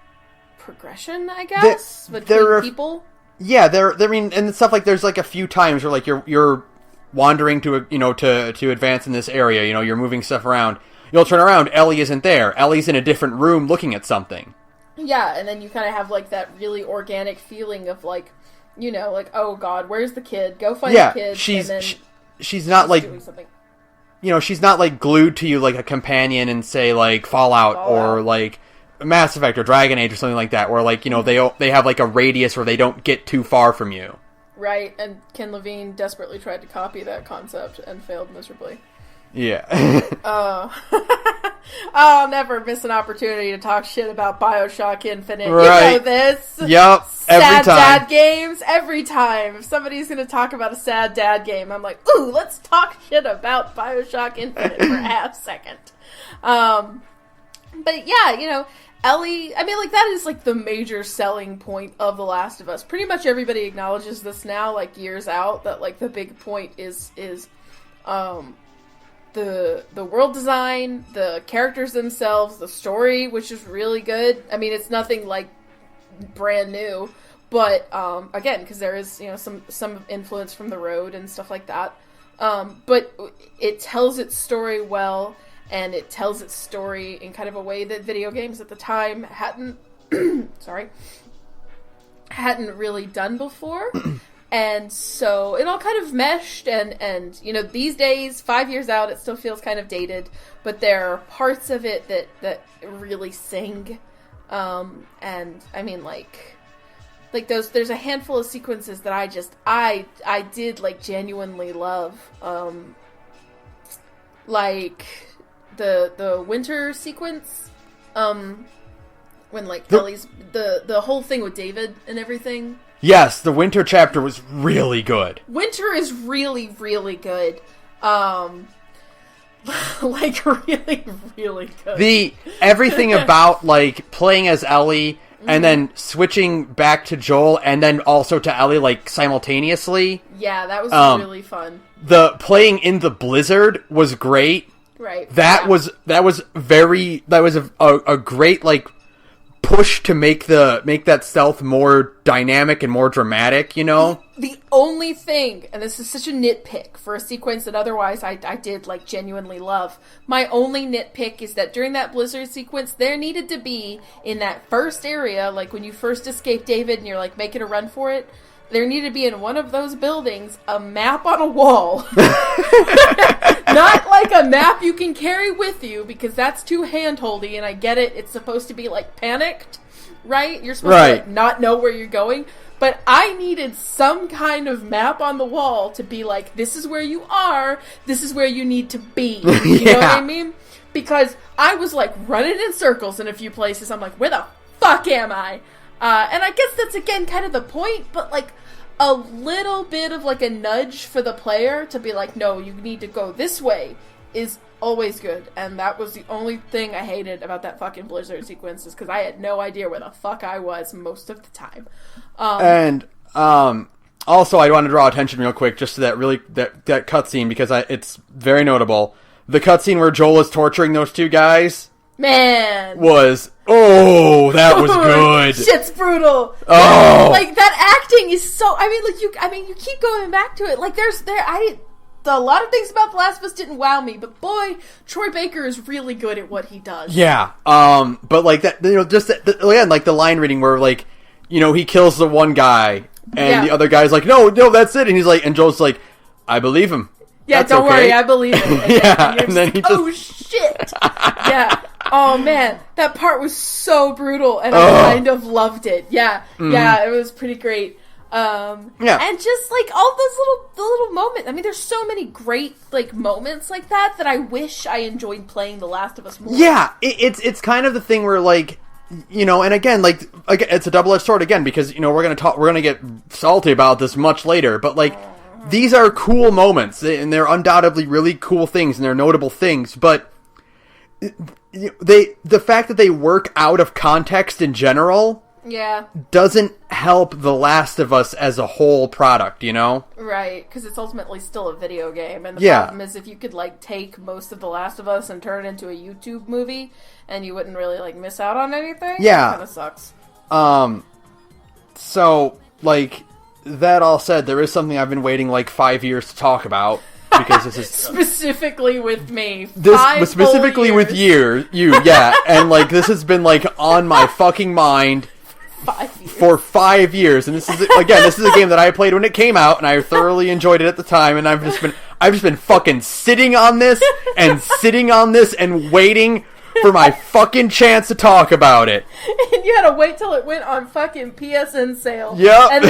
progression, I guess, between people. Yeah, I mean, and stuff like, there's like a few times where like you're wandering to advance in this area, you know, you're moving stuff around. You'll turn around, Ellie isn't there. Ellie's in a different room looking at something. Yeah, and then you kind of have like that really organic feeling of like, you know, like, oh god, where's the kid? Go find the kid. She's not like doing something. You know, she's not like glued to you like a companion in, say, like Fallout or like Mass Effect or Dragon Age or something like that, where, like, you know, they have like a radius where they don't get too far from you. Right, and Ken Levine desperately tried to copy that concept and failed miserably. Yeah. I'll never miss an opportunity to talk shit about BioShock Infinite. Right. You know this. Yep. Sad dad games. Every time. If somebody's going to talk about a sad dad game, I'm like, ooh, let's talk shit about BioShock Infinite for a half second. But yeah, you know, Ellie, I mean, like, that is, like, the major selling point of The Last of Us. Pretty much everybody acknowledges this now, like, years out, that, like, the big point is the world design, the characters themselves, the story, which is really good. I mean, it's nothing like brand new, but again, because there is, you know, some influence from the road and stuff like that. But it tells its story well, and it tells its story in kind of a way that video games at the time hadn't really done before. And so it all kind of meshed, and you know, these days, 5 years out, it still feels kind of dated, but there are parts of it that really sing. And I mean, like there's a handful of sequences that I did like genuinely love. Like the winter sequence, When, like, Ellie's... The whole thing with David and everything. Yes, the winter chapter was really good. Winter is really, really good. Like, really, really good. Everything about, like, playing as Ellie and then switching back to Joel and then also to Ellie, like, simultaneously. Yeah, that was really fun. The playing in the blizzard was great. Right. That was a great, like, push to make that stealth more dynamic and more dramatic, you know? The only thing, and this is such a nitpick for a sequence that otherwise I did, like, genuinely love. My only nitpick is that during that blizzard sequence, there needed to be, in that first area, like, when you first escape David and you're, like, making a run for it, there needed to be in one of those buildings a map on a wall. Not like a map you can carry with you, because that's too hand-holdy, and I get it. It's supposed to be, like, panicked, right? You're supposed to, like, not know where you're going. But I needed some kind of map on the wall to be like, this is where you are, this is where you need to be. You know what I mean? Because I was, like, running in circles in a few places. I'm like, where the fuck am I? And I guess that's, again, kind of the point, but, like, a little bit of, like, a nudge for the player to be like, no, you need to go this way is always good. And that was the only thing I hated about that fucking blizzard sequence, is because I had no idea where the fuck I was most of the time. Also, I want to draw attention real quick just to that cutscene, because it's very notable. The cutscene where Joel is torturing those two guys... Man! That was good. Shit's brutal. Oh! Like, that acting is so... you keep going back to it. Like, a lot of things about The Last of Us didn't wow me, but boy, Troy Baker is really good at what he does. Yeah. But, like, that, you know, just, again, like, the line reading where, like, you know, he kills the one guy, and the other guy's like, no, that's it. And he's like, and Joel's like, I believe him. Yeah, That's don't okay. worry, I believe it. And then he just... Oh, shit! Yeah. Oh, man. That part was so brutal, and I kind of loved it. Yeah. Mm-hmm. Yeah, it was pretty great. And just, like, all those little moments. I mean, there's so many great, like, moments like that I wish I enjoyed playing The Last of Us more. Yeah, it's kind of the thing where, like, you know, and again, like, it's a double-edged sword again, because, you know, we're gonna get salty about this much later, but, like, these are cool moments, and they're undoubtedly really cool things, and they're notable things, but the fact that they work out of context in general doesn't help The Last of Us as a whole product, you know? Right, because it's ultimately still a video game, and the problem is if you could, like, take most of The Last of Us and turn it into a YouTube movie, and you wouldn't really, like, miss out on anything, it kind of sucks. So, like... That all said, there is something I've been waiting like 5 years to talk about, because this is specifically with me. Specifically with you, yeah, and like this has been like on my fucking mind for 5 years, and this is a game that I played when it came out, and I thoroughly enjoyed it at the time, and I've just been fucking sitting on this and waiting for my fucking chance to talk about it. And you had to wait till it went on fucking PSN sale. Yep. And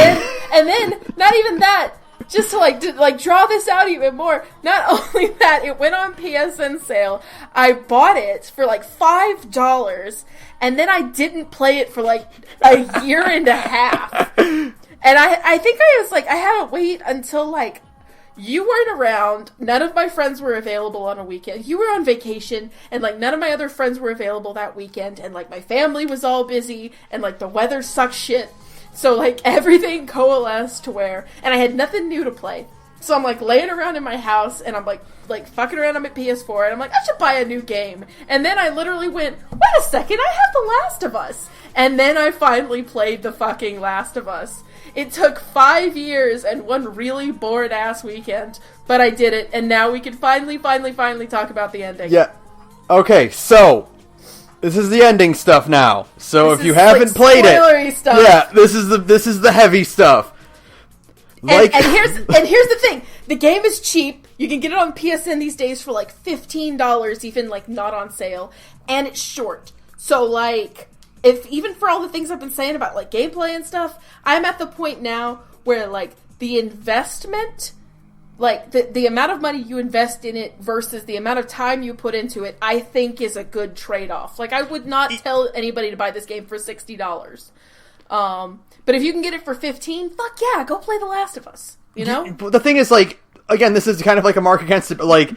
then, not even that, just to draw this out even more, not only that, it went on PSN sale, I bought it for like $5, and then I didn't play it for like a year and a half. And I think I was like, I had to wait until like, you weren't around, none of my friends were available on a weekend, you were on vacation, and, like, none of my other friends were available that weekend, and, like, my family was all busy, and, like, the weather sucked shit, so, like, everything coalesced to where, and I had nothing new to play, so I'm, like, laying around in my house, and I'm, like fucking around on my PS4, and I'm like, I should buy a new game, and then I literally went, wait a second, I have The Last of Us, and then I finally played the fucking Last of Us. It took 5 years and one really bored-ass weekend, but I did it, and now we can finally talk about the ending. Yeah. Okay, so, this is the ending stuff now. So if you haven't played it... Stuff. Yeah, this is the heavy stuff. Like... And here's the thing. The game is cheap. You can get it on PSN these days for like $15, even like not on sale, and it's short. So like... If even for all the things I've been saying about like gameplay and stuff, I'm at the point now where like the investment like, the amount of money you invest in it versus the amount of time you put into it, I think is a good trade-off. Like, I would not tell anybody to buy this game for $60. But if you can get it for $15, fuck yeah, go play The Last of Us, you know? The thing is, like, again, this is kind of like a mark against it, but, like,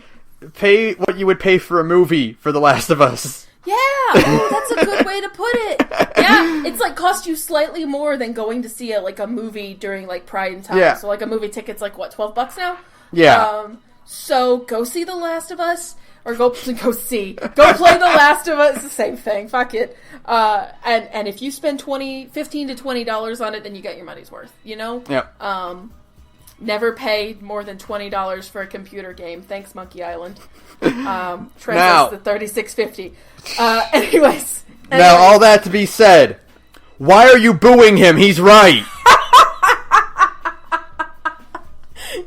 pay what you would pay for a movie for The Last of Us. Yeah, oh, that's a good way to put it. Yeah, it's like cost you slightly more than going to see a movie during like prime time. Yeah. So like a movie ticket's like what, $12 now? Yeah. So go see The Last of Us, or go play The Last of Us. It's the same thing. Fuck it. And if you spend $15 to $20 on it, then you get your money's worth. You know. Yep. Never pay more than $20 for a computer game. Thanks, Monkey Island. Translates to $36.50. Anyways. Now, all that to be said, why are you booing him? He's right.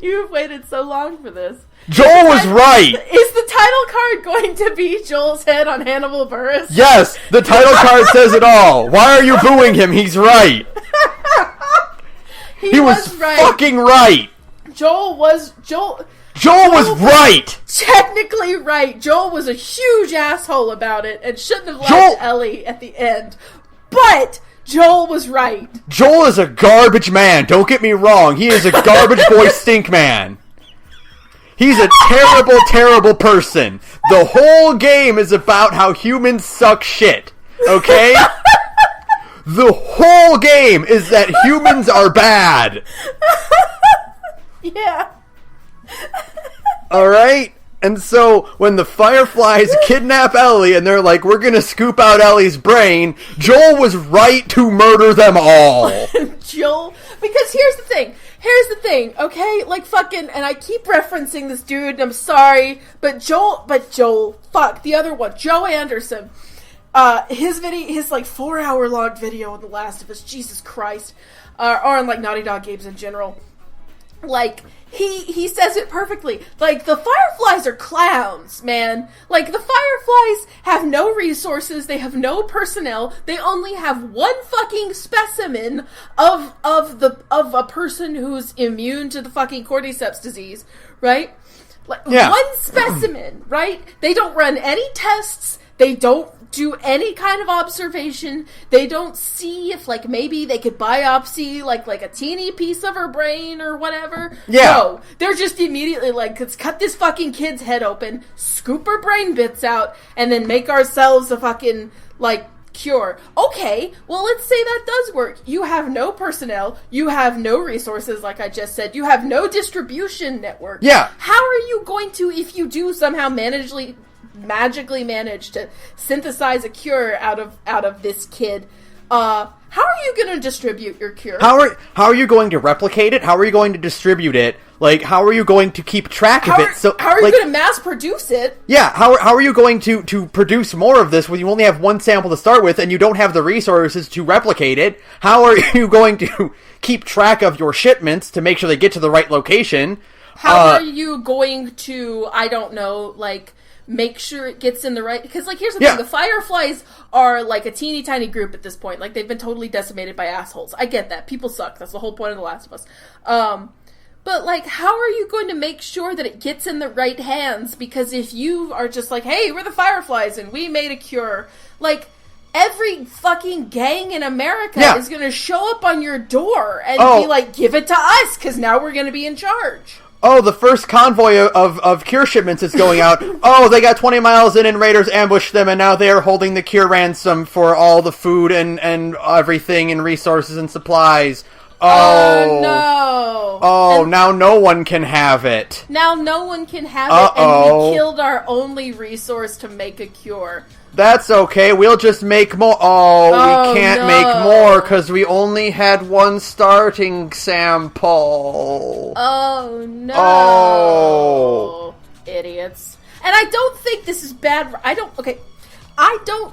You've waited so long for this. Joel was right. Is the title card going to be Joel's head on Hannibal Buress? Yes, the title card says it all. Why are you booing him? He's right. He was right. Fucking right. Joel was right. Technically right. Joel was a huge asshole about it and shouldn't have left Ellie at the end. But Joel was right. Joel is a garbage man. Don't get me wrong. He is a garbage boy stink man. He's a terrible, terrible person. The whole game is about how humans suck shit. Okay? The whole game is that humans are bad. Yeah. Alright? And so, when the Fireflies kidnap Ellie and they're like, we're gonna scoop out Ellie's brain, Joel was right to murder them all. Joel, because here's the thing, okay? Like, fucking, and I keep referencing this dude, and I'm sorry, but Joel, fuck, the other one, Joe Anderson. His like 4-hour long video on The Last of Us, Jesus Christ, or on like Naughty Dog games in general, like, he says it perfectly. Like, the Fireflies are clowns, man. Like, the Fireflies have no resources, they have no personnel, they only have one fucking specimen of a person who's immune to the fucking cordyceps disease, right? Like, yeah. One specimen, right? They don't run any tests, they don't do any kind of observation. They don't see if, like, maybe they could biopsy, like a teeny piece of her brain or whatever. Yeah. No, they're just immediately like, let's cut this fucking kid's head open, scoop her brain bits out, and then make ourselves a fucking, like, cure. Okay, well, let's say that does work. You have no personnel, you have no resources, like I just said, you have no distribution network. Yeah. How are you going to, if you do somehow magically manage to synthesize a cure out of this kid, how are you going to distribute your cure? How are you going to replicate it? How are you going to distribute it? Like, how are you going to keep track of it? So, how are you going to mass produce it? Yeah, how are you going to produce more of this when you only have one sample to start with and you don't have the resources to replicate it? How are you going to keep track of your shipments to make sure they get to the right location? How are you going to, I don't know, like, make sure it gets in the right... Because, like, here's the thing. The Fireflies are, like, a teeny tiny group at this point. Like, they've been totally decimated by assholes. I get that. People suck. That's the whole point of The Last of Us. But, like, how are you going to make sure that it gets in the right hands? Because if you are just like, hey, we're the Fireflies and we made a cure, like, every fucking gang in America is going to show up on your door and be like, give it to us, because now we're going to be in charge. Oh, the first convoy of cure shipments is going out. Oh, they got 20 miles in and raiders ambushed them, and now they are holding the cure ransom for all the food and everything and resources and supplies. Oh, no. Oh, and now no one can have it. Now no one can have it, and we killed our only resource to make a cure. That's okay, we'll just make more. We can't make more because we only had one starting sample. Oh, no. Oh. Idiots. And I don't think this is bad. I don't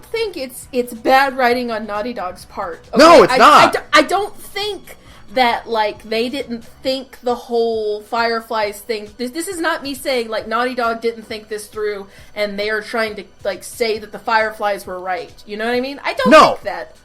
think it's bad writing on Naughty Dog's part. Okay? No, it's not. I don't think that, like, they didn't think the whole Fireflies thing. This is not me saying, like, Naughty Dog didn't think this through and they are trying to, like, say that the Fireflies were right. You know what I mean? I don't think that.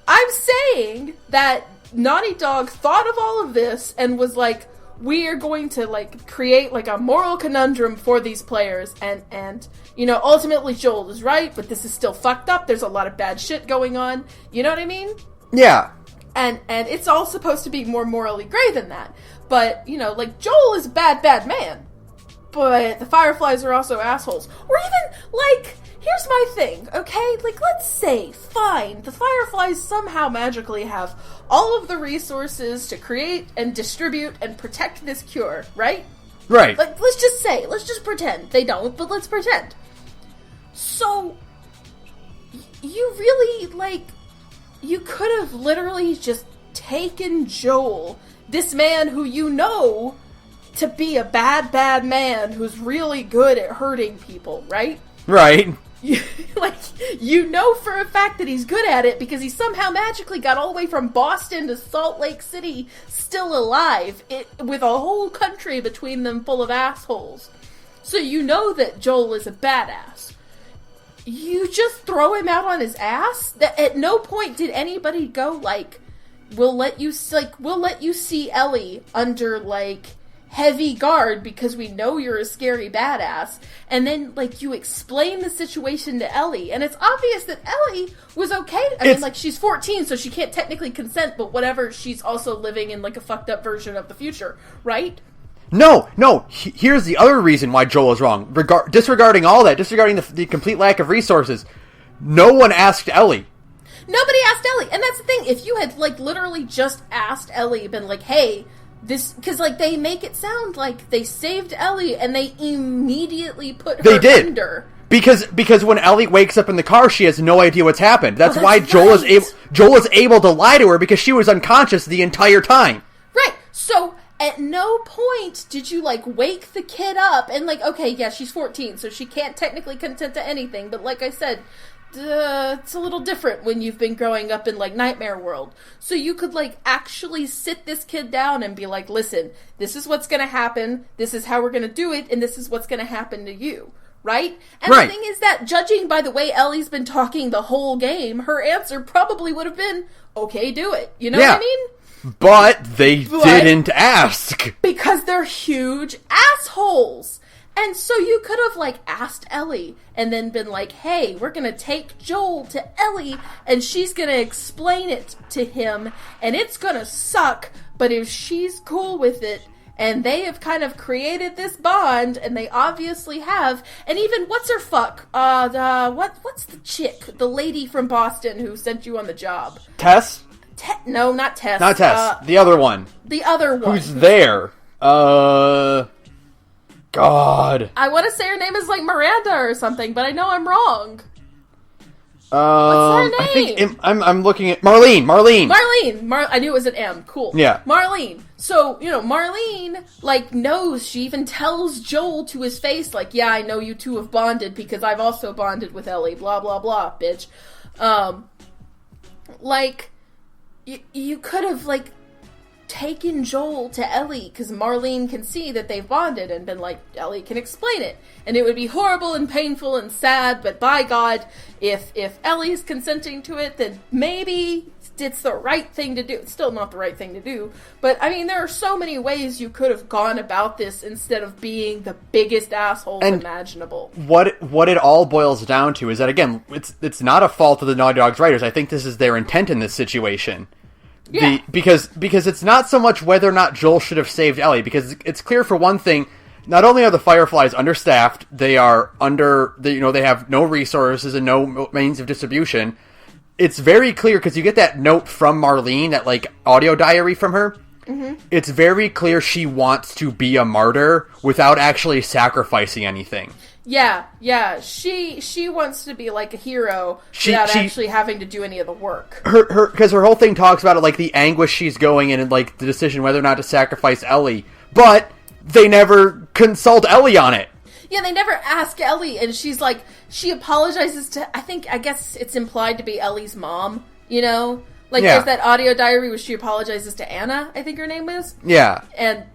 I'm saying that Naughty Dog thought of all of this and was like, we are going to, like, create, like, a moral conundrum for these players, and, you know, ultimately Joel is right, but this is still fucked up, there's a lot of bad shit going on, you know what I mean? Yeah. And it's all supposed to be more morally gray than that, but, you know, like, Joel is a bad man, but the Fireflies are also assholes, or even, like... Here's my thing, okay? Like, let's say, fine, the Fireflies somehow magically have all of the resources to create and distribute and protect this cure, right? Right. Like, let's just pretend. They don't, but let's pretend. So, you really, like, you could have literally just taken Joel, this man who you know to be a bad man who's really good at hurting people, right? Right. Like, you know for a fact that he's good at it because he somehow magically got all the way from Boston to Salt Lake City still alive, with a whole country between them full of assholes. So you know that Joel is a badass. You just throw him out on his ass? That at no point did anybody go, like, we'll let you see Ellie under, like, heavy guard because we know you're a scary badass, and then, like, you explain the situation to Ellie, and it's obvious that Ellie was okay. I mean, like, she's 14, so she can't technically consent, but whatever, she's also living in, like, a fucked up version of the future, right? No, here's the other reason why Joel is wrong. Disregarding all that, disregarding the complete lack of resources, no one asked Ellie. Nobody asked Ellie, and that's the thing, if you had, like, literally just asked Ellie, been like, hey, this, because, like, they make it sound like they saved Ellie and they immediately put her under. Because when Ellie wakes up in the car, she has no idea what's happened. That's why Joel is able to lie to her, because she was unconscious the entire time. Right. So at no point did you, like, wake the kid up and, like, okay, yeah, she's 14, so she can't technically consent to anything, but like I said, it's a little different when you've been growing up in, like, Nightmare World. So you could, like, actually sit this kid down and be like, listen, this is what's gonna happen, this is how we're gonna do it, and this is what's gonna happen to you. Right? And right. The thing is that, judging by the way Ellie's been talking the whole game, her answer probably would have been, okay, do it. You know what I mean? But they didn't ask. Because they're huge assholes. And so you could have, like, asked Ellie and then been like, hey, we're going to take Joel to Ellie and she's going to explain it to him and it's going to suck, but if she's cool with it and they have kind of created this bond, and they obviously have, and even, what's her fuck? What's the chick? The lady from Boston who sent you on the job? Tess? No, not Tess. Not Tess. The other one. The other one. Who's there? God. I want to say her name is like Miranda or something, but I know I'm wrong. What's her name? I'm looking at Marlene. I knew it was an M. Cool. Yeah. Marlene. So, you know, Marlene, like, knows, she even tells Joel to his face, like, yeah, I know you two have bonded because I've also bonded with Ellie, blah, blah, blah, bitch. Like, you could have, like, taken Joel to Ellie, because Marlene can see that they've bonded, and been like, Ellie can explain it. And it would be horrible and painful and sad, but by God, if Ellie's consenting to it, then maybe it's the right thing to do. It's still not the right thing to do, but I mean, there are so many ways you could have gone about this instead of being the biggest assholes imaginable. What it all boils down to is that, again, it's not a fault of the Naughty Dog's writers. I think this is their intent in this situation. Yeah. Because it's not so much whether or not Joel should have saved Ellie, because it's clear, for one thing, not only are the Fireflies understaffed, they are they have no resources and no means of distribution. It's very clear, because you get that note from Marlene, that, like, audio diary from her. Mm-hmm. It's very clear she wants to be a martyr without actually sacrificing anything. Yeah, she wants to be, like, a hero without actually having to do any of the work. Because her whole thing talks about it, like, the anguish she's going in, and, like, the decision whether or not to sacrifice Ellie. But they never consult Ellie on it. Yeah, they never ask Ellie, and she's like, she apologizes to, I guess it's implied to be Ellie's mom, you know? Like, there's that audio diary where she apologizes to Anna, I think her name is. Yeah. And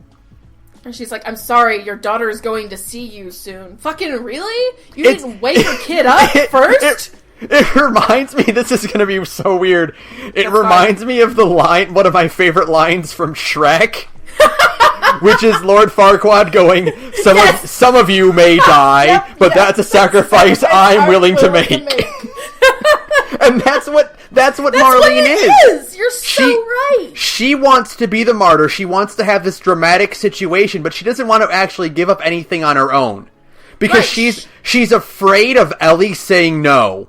she's like, I'm sorry, your daughter is going to see you soon. Fucking really? You didn't wake your kid up first? It reminds me, this is going to be so weird. It reminds me of one of my favorite lines from Shrek. which is Lord Farquaad going, some of you may die, but that's a sacrifice I'm willing to make. And that's what Marlene is. You're so right. She wants to be the martyr. She wants to have this dramatic situation, but she doesn't want to actually give up anything on her own. Because she's afraid of Ellie saying no.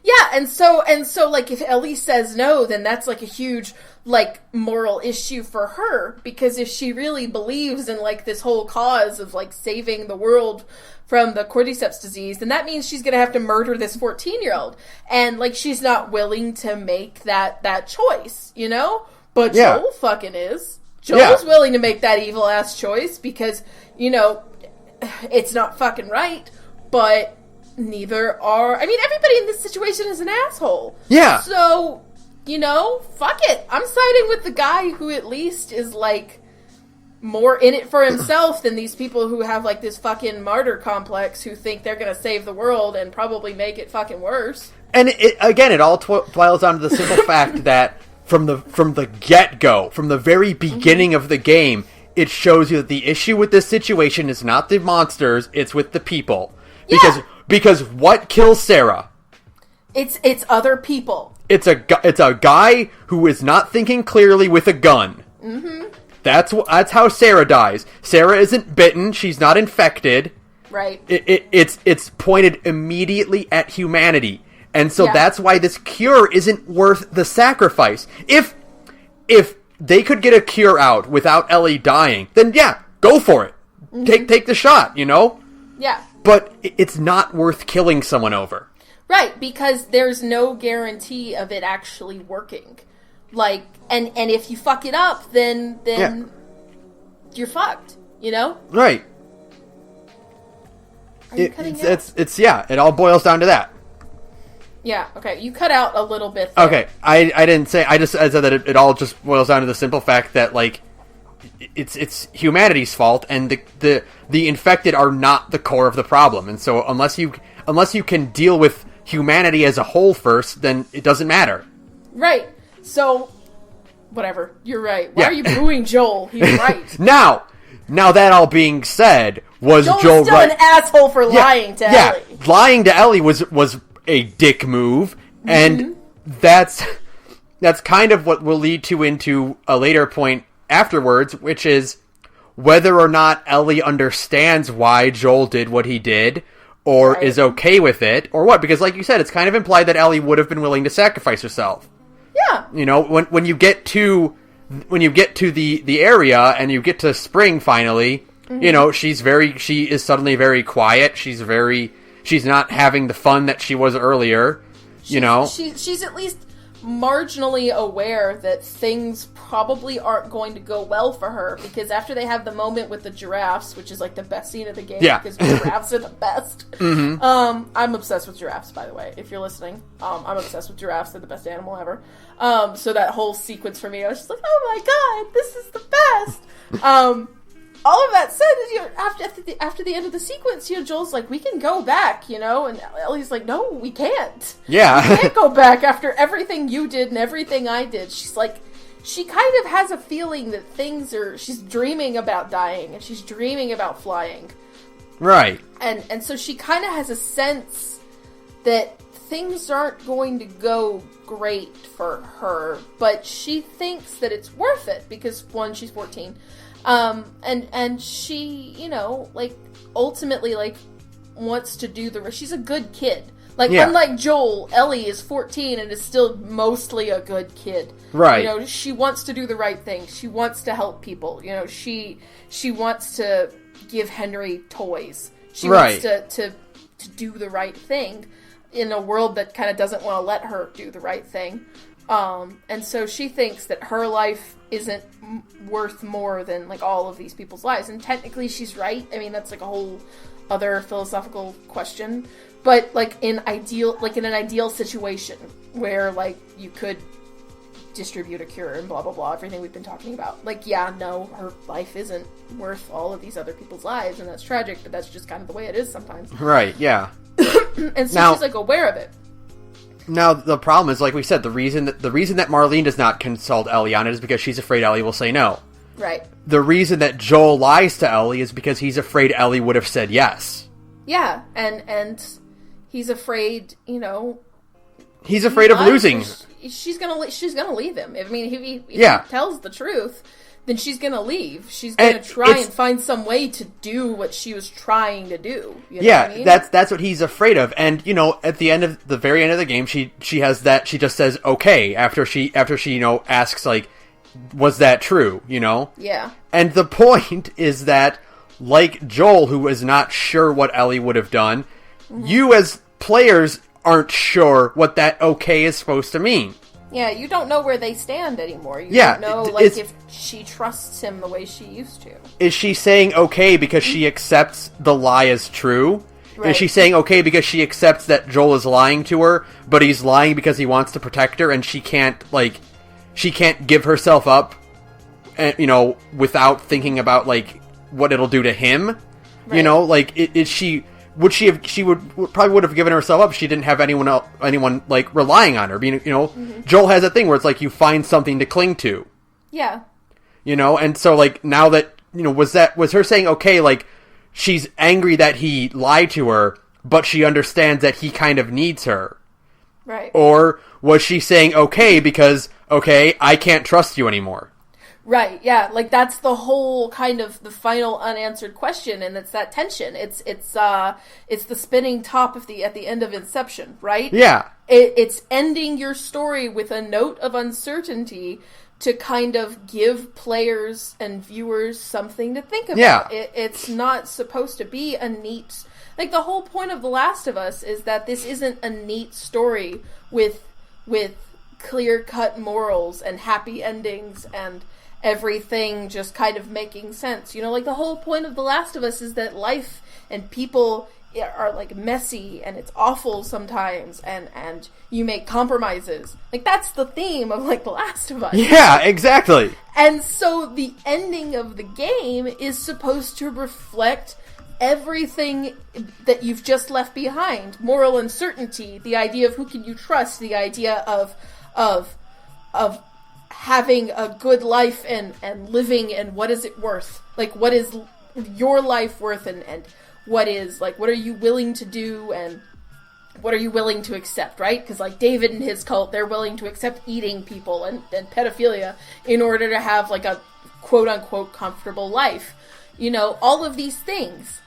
Yeah, and so like if Ellie says no, then that's like a huge like moral issue for her, because if she really believes in like this whole cause of like saving the world from the cordyceps disease, then that means she's going to have to murder this 14-year-old. And like she's not willing to make that choice, you know? But Joel fucking is. Joel's willing to make that evil ass choice because, you know, it's not fucking right, but neither are... I mean, everybody in this situation is an asshole. Yeah. So, you know, fuck it. I'm siding with the guy who at least is, like, more in it for himself than these people who have, like, this fucking martyr complex who think they're gonna save the world and probably make it fucking worse. And, it all boils down to the simple fact that from the get-go, from the very beginning of the game, it shows you that the issue with this situation is not the monsters, it's with the people. Because what kills Sara? It's other people. It's a guy who is not thinking clearly with a gun. Mm-hmm. That's how Sara dies. Sara isn't bitten. She's not infected. Right. It's pointed immediately at humanity, and so that's why this cure isn't worth the sacrifice. If they could get a cure out without Ellie dying, then yeah, go for it. Mm-hmm. Take the shot. You know. Yeah. But it's not worth killing someone over. Right, because there's no guarantee of it actually working. Like, and if you fuck it up, then you're fucked, you know? Right. Are you cutting out? It all boils down to that. Yeah, okay, you cut out a little bit there. Okay, I didn't say, I said that it all just boils down to the simple fact that, like, it's humanity's fault, and the infected are not the core of the problem, and so unless you can deal with humanity as a whole first, then it doesn't matter. Right. So, whatever. You're right. Why are you booing Joel? He's right. Now that all being said, was Joel still right? An asshole for lying to Ellie. Yeah, lying to Ellie was a dick move, and that's kind of what will lead into a later point afterwards, which is whether or not Ellie understands why Joel did what he did, or is okay with it, or what. Because like you said, it's kind of implied that Ellie would have been willing to sacrifice herself. Yeah. You know, when you get to the area and you get to spring finally, you know, she is suddenly very quiet. She's not having the fun that she was earlier. You know, she's at least marginally aware that things probably aren't going to go well for her, because after they have the moment with the giraffes, which is like the best scene of the game, because giraffes are the best. Mm-hmm. I'm obsessed with giraffes, by the way, if you're listening. I'm obsessed with giraffes. They're the best animal ever. So that whole sequence for me, I was just like, oh my god, this is the best. All of that said, you know, after the end of the sequence, you know, Joel's like, we can go back, you know, and Ellie's like, no, we can't. Yeah. We can't go back after everything you did and everything I did. She's like, she kind of has a feeling that she's dreaming about dying, and she's dreaming about flying. Right. And so she kind of has a sense that things aren't going to go great for her, but she thinks that it's worth it, because, one, she's 14, and she, you know, like, ultimately, like, wants to do she's a good kid. Like, unlike Joel, Ellie is 14 and is still mostly a good kid. Right. You know, she wants to do the right thing. She wants to help people. You know, she wants to give Henry toys. She wants to do the right thing in a world that kind of doesn't want to let her do the right thing. And so she thinks that her life isn't worth more than, like, all of these people's lives. And technically she's right. I mean, that's, like, a whole other philosophical question. But, like, in an ideal situation where, like, you could distribute a cure and blah, blah, blah, everything we've been talking about. Like, yeah, no, her life isn't worth all of these other people's lives, and that's tragic, but that's just kind of the way it is sometimes. Right, yeah. And so she's, like, aware of it. Now, the problem is, like we said, the reason that Marlene does not consult Ellie on it is because she's afraid Ellie will say no. Right. The reason that Joel lies to Ellie is because he's afraid Ellie would have said yes. Yeah, and he's afraid, He's afraid of losing. She's gonna leave him. I mean, if he tells the truth, then she's gonna leave. She's gonna try and find some way to do what she was trying to do. You know what I mean? that's what he's afraid of. And at the very end of the game, she has that. She just says okay after she asks like, was that true? Yeah. And the point is that, like Joel, who was not sure what Ellie would have done, you as players aren't sure what that okay is supposed to mean. Yeah, you don't know where they stand anymore. You don't know, if she trusts him the way she used to. Is she saying okay because she accepts the lie as true? Right. Is she saying okay because she accepts that Joel is lying to her, but he's lying because he wants to protect her, and she can't give herself up, without thinking about, like, what it'll do to him? Right. Is she... She would probably have given herself up if she didn't have anyone like relying on her. Joel has a thing where it's like you find something to cling to. Yeah. And so like now that was her saying okay, like she's angry that he lied to her, but she understands that he kind of needs her. Right. Or was she saying okay because I can't trust you anymore? Right, yeah, like that's the whole kind of the final unanswered question, and it's that tension. It's the spinning top at the end of Inception, right? Yeah. It's ending your story with a note of uncertainty to kind of give players and viewers something to think about. Yeah. It's not supposed to be a neat... Like, the whole point of The Last of Us is that this isn't a neat story with clear-cut morals and happy endings and everything just kind of making sense. Like, the whole point of The Last of Us is that life and people are, like, messy, and it's awful sometimes, and you make compromises. Like, that's the theme of, like, The Last of Us. Yeah, exactly. And so the ending of the game is supposed to reflect everything that you've just left behind. Moral uncertainty, the idea of who can you trust, the idea of having a good life and living, and what is it worth? Like, what is your life worth, and what is, like, what are you willing to do, and what are you willing to accept, right? Because, like, David and his cult, they're willing to accept eating people and pedophilia in order to have, like, a quote-unquote comfortable life. All of these things.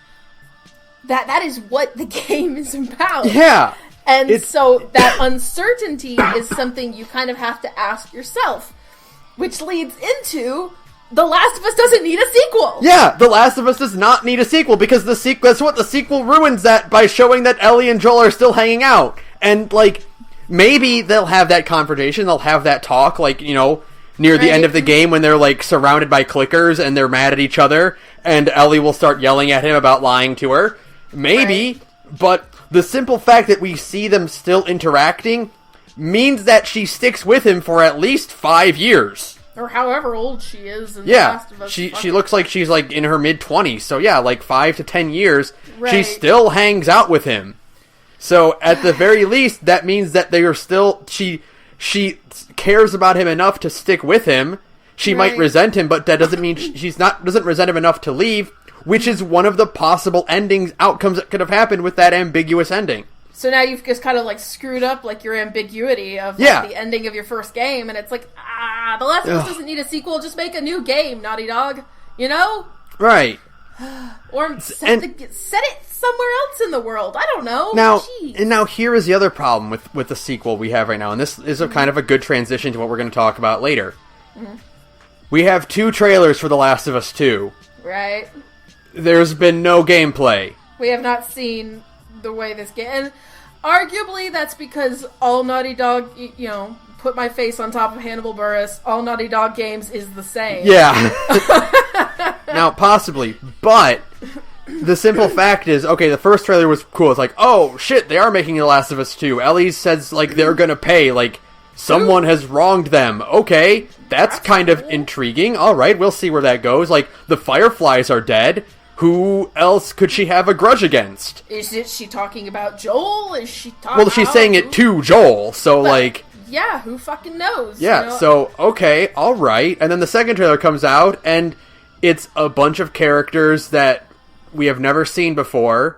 That is what the game is about. Yeah. And so that uncertainty is something you kind of have to ask yourself. Which leads into The Last of Us doesn't need a sequel. Yeah, The Last of Us does not need a sequel because that's what the sequel ruins that by showing that Ellie and Joel are still hanging out. And, like, maybe they'll have that confrontation, they'll have that talk, like, near the end of the game when they're, like, surrounded by clickers and they're mad at each other, and Ellie will start yelling at him about lying to her. Maybe, but the simple fact that we see them still interacting means that she sticks with him for at least 5 years. Or however old she is in The Last of Us. She looks like she's, like, in her mid-20s, so yeah, like 5 to 10 years, she still hangs out with him. So, at the very least, that means that they are still... She cares about him enough to stick with him. She might resent him, but that doesn't mean doesn't resent him enough to leave, which is one of the possible outcomes that could have happened with that ambiguous ending. So now you've just kind of, like, screwed up, like, your ambiguity of like, the ending of your first game, and it's like, The Last of Us doesn't need a sequel, just make a new game, Naughty Dog. Right. Or set it somewhere else in the world. I don't know. Now here is the other problem with the sequel we have right now, and this is a kind of a good transition to what we're going to talk about later. Mm-hmm. We have 2 trailers for The Last of Us 2. Right. There's been no gameplay. We have not seen the way this game... And arguably, that's because all Naughty Dog, put my face on top of Hannibal Buress, all Naughty Dog games is the same. Yeah. Now, possibly, but the simple fact is, okay, the first trailer was cool. It's like, oh, shit, they are making The Last of Us 2. Ellie says, like, they're gonna pay, like, someone has wronged them. Okay, that's kind of intriguing. Alright, we'll see where that goes. Like, the Fireflies are dead. Who else could she have a grudge against? Is she talking about Joel? Is she talking Well, she's saying it to Joel, so, like... yeah, who fucking knows? Yeah, you know? So, okay, alright. And then the second trailer comes out, and it's a bunch of characters that we have never seen before,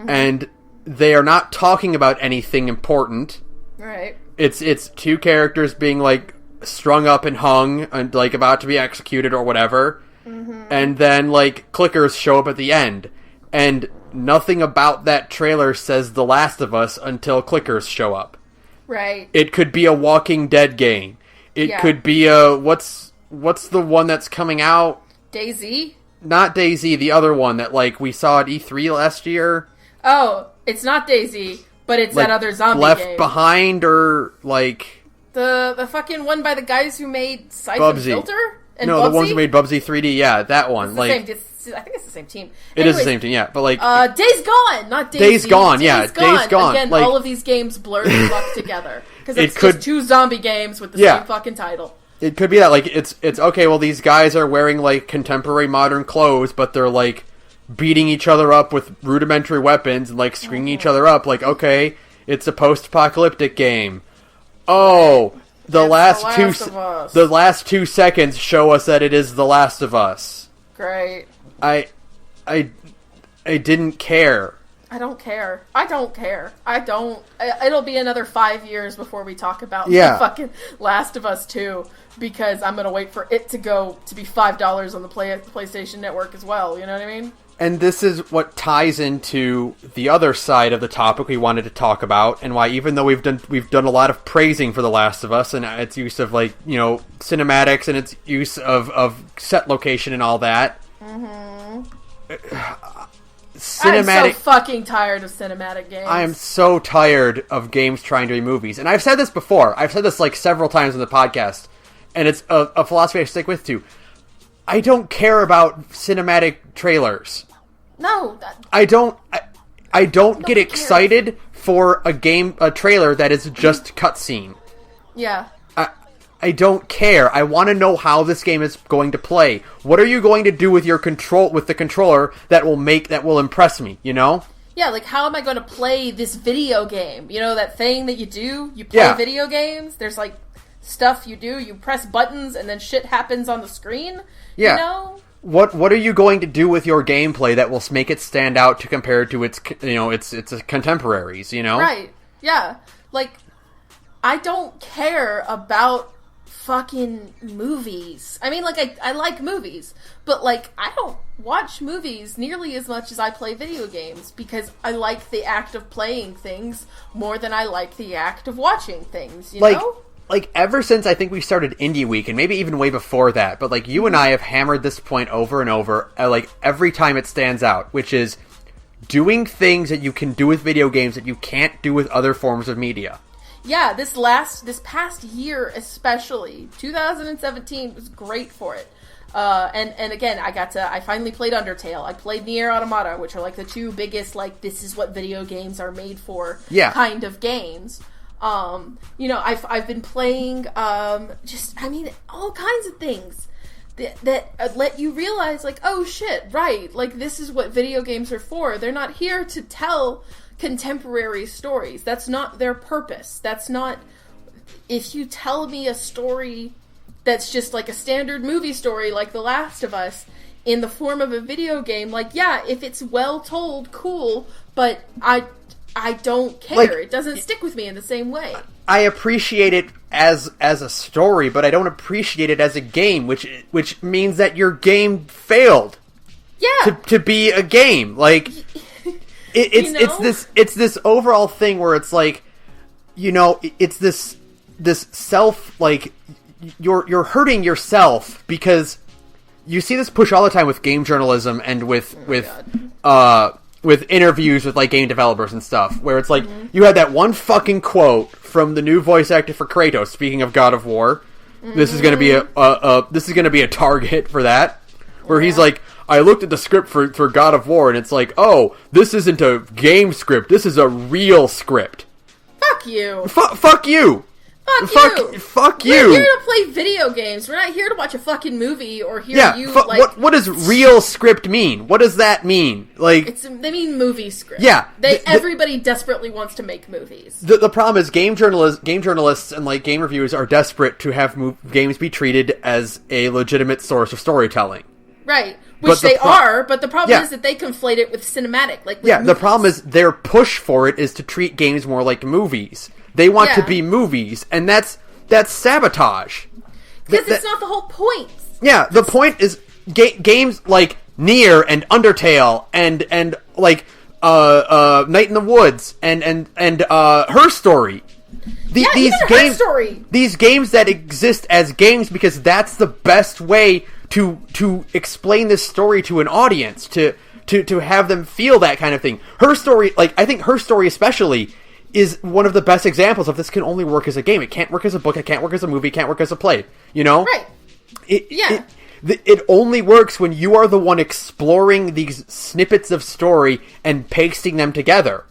and they are not talking about anything important. Right. It's two characters being, like, strung up and hung, and, like, about to be executed or whatever. And then, like, clickers show up at the end. And nothing about that trailer says The Last of Us until clickers show up. Right. It could be a Walking Dead game. It could be a... What's the one that's coming out? DayZ? Not DayZ, the other one that, like, we saw at E3 last year. Oh, it's not DayZ, but it's Like, that other zombie Left game. Behind, or, like... The fucking one by the guys who made Siphon Bubsy. Filter? And No, Bubsy? the ones who made Bubsy 3D, yeah, that one. I think it's the same team. It is the same team, yeah, but like... Days Gone, not DayZ. Days Gone, yeah, Days Gone. Again, like, all of these games blur the fuck together. Because it's could- just two zombie games with the same fucking title. It could be that, like, it's okay, well, these guys are wearing, like, contemporary modern clothes, but they're, like, beating each other up with rudimentary weapons and, like, stringing each other up. Like, okay, it's a post-apocalyptic game. Oh... The last 2 seconds show us that it is The Last of Us. Great. I didn't care. I don't care. It'll be another 5 years before we talk about the fucking Last of Us 2, because I'm gonna wait for it to be $5 on the PlayStation Network as well. You know what I mean? And this is what ties into the other side of the topic we wanted to talk about, and why, even though we've done a lot of praising for The Last of Us and its use of, like, you know, cinematics and its use of set location and all that. I'm so fucking tired of cinematic games. I am so tired of games trying to be movies. And I've said this before. I've said this, like, several times in the podcast, and it's a philosophy I stick with too. I don't care about cinematic trailers. No, I don't get excited for a trailer that is just cutscene. Yeah. I don't care. I want to know how this game is going to play. What are you going to do with the controller that will impress me, you know? Yeah, like, how am I going to play this video game? You know, that thing that you do? You play video games? There's, like, stuff you do. You press buttons and then shit happens on the screen? Yeah. You know? What are you going to do with your gameplay that will make it stand out to compare to its contemporaries, you know? Right. Yeah. Like, I don't care about fucking movies. I mean, like, I like movies, but, like, I don't watch movies nearly as much as I play video games, because I like the act of playing things more than I like the act of watching things, you know? Like, ever since I think we started Indie Week, and maybe even way before that, but, like, you and I have hammered this point over and over, like, every time it stands out, which is doing things that you can do with video games that you can't do with other forms of media. Yeah, this past year especially, 2017 was great for it. And again, I finally played Undertale. I played Nier Automata, which are, like, the two biggest, like, this is what video games are made for kind of games. You know, I've been playing, all kinds of things that let you realize, like, oh shit, right, like, this is what video games are for. They're not here to tell contemporary stories. That's not their purpose. That's not, if you tell me a story that's just like a standard movie story, like The Last of Us, in the form of a video game, like, yeah, if it's well told, cool, but I don't care. Like, it doesn't stick with me in the same way. I appreciate it as a story, but I don't appreciate it as a game, which means that your game failed. Yeah. To be a game. Like, it's this overall thing where it's like, you know, it's this self, like, you're hurting yourself, because you see this push all the time with game journalism and with interviews with, like, game developers and stuff, where it's like, you had that one fucking quote from the new voice actor for Kratos, speaking of God of War. This is going to be a target for that, where he's like, I looked at the script for God of War, and it's like, oh, this isn't a game script, this is a real script. Fuck you. Fuck you. Fuck you. We're here to play video games. We're not here to watch a fucking movie or hear you, like... What does real script mean? What does that mean? Like... They mean movie script. Yeah. Everybody desperately wants to make movies. The problem is game journalists and, like, game reviewers are desperate to have games be treated as a legitimate source of storytelling. Right. Which they are, but the problem is that they conflate it with cinematic. Movies. The problem is their push for it is to treat games more like movies. They want to be movies, and that's sabotage. Because it's not the whole point. Yeah, the point is games like Nier and Undertale and like Night in the Woods and Her Story. These games that exist as games because that's the best way to explain this story to an audience, to have them feel that kind of thing. Her Story, like, I think Her Story especially is one of the best examples of this can only work as a game. It can't work as a book, it can't work as a movie, it can't work as a play, you know? Right. It only works when you are the one exploring these snippets of story and pasting them together.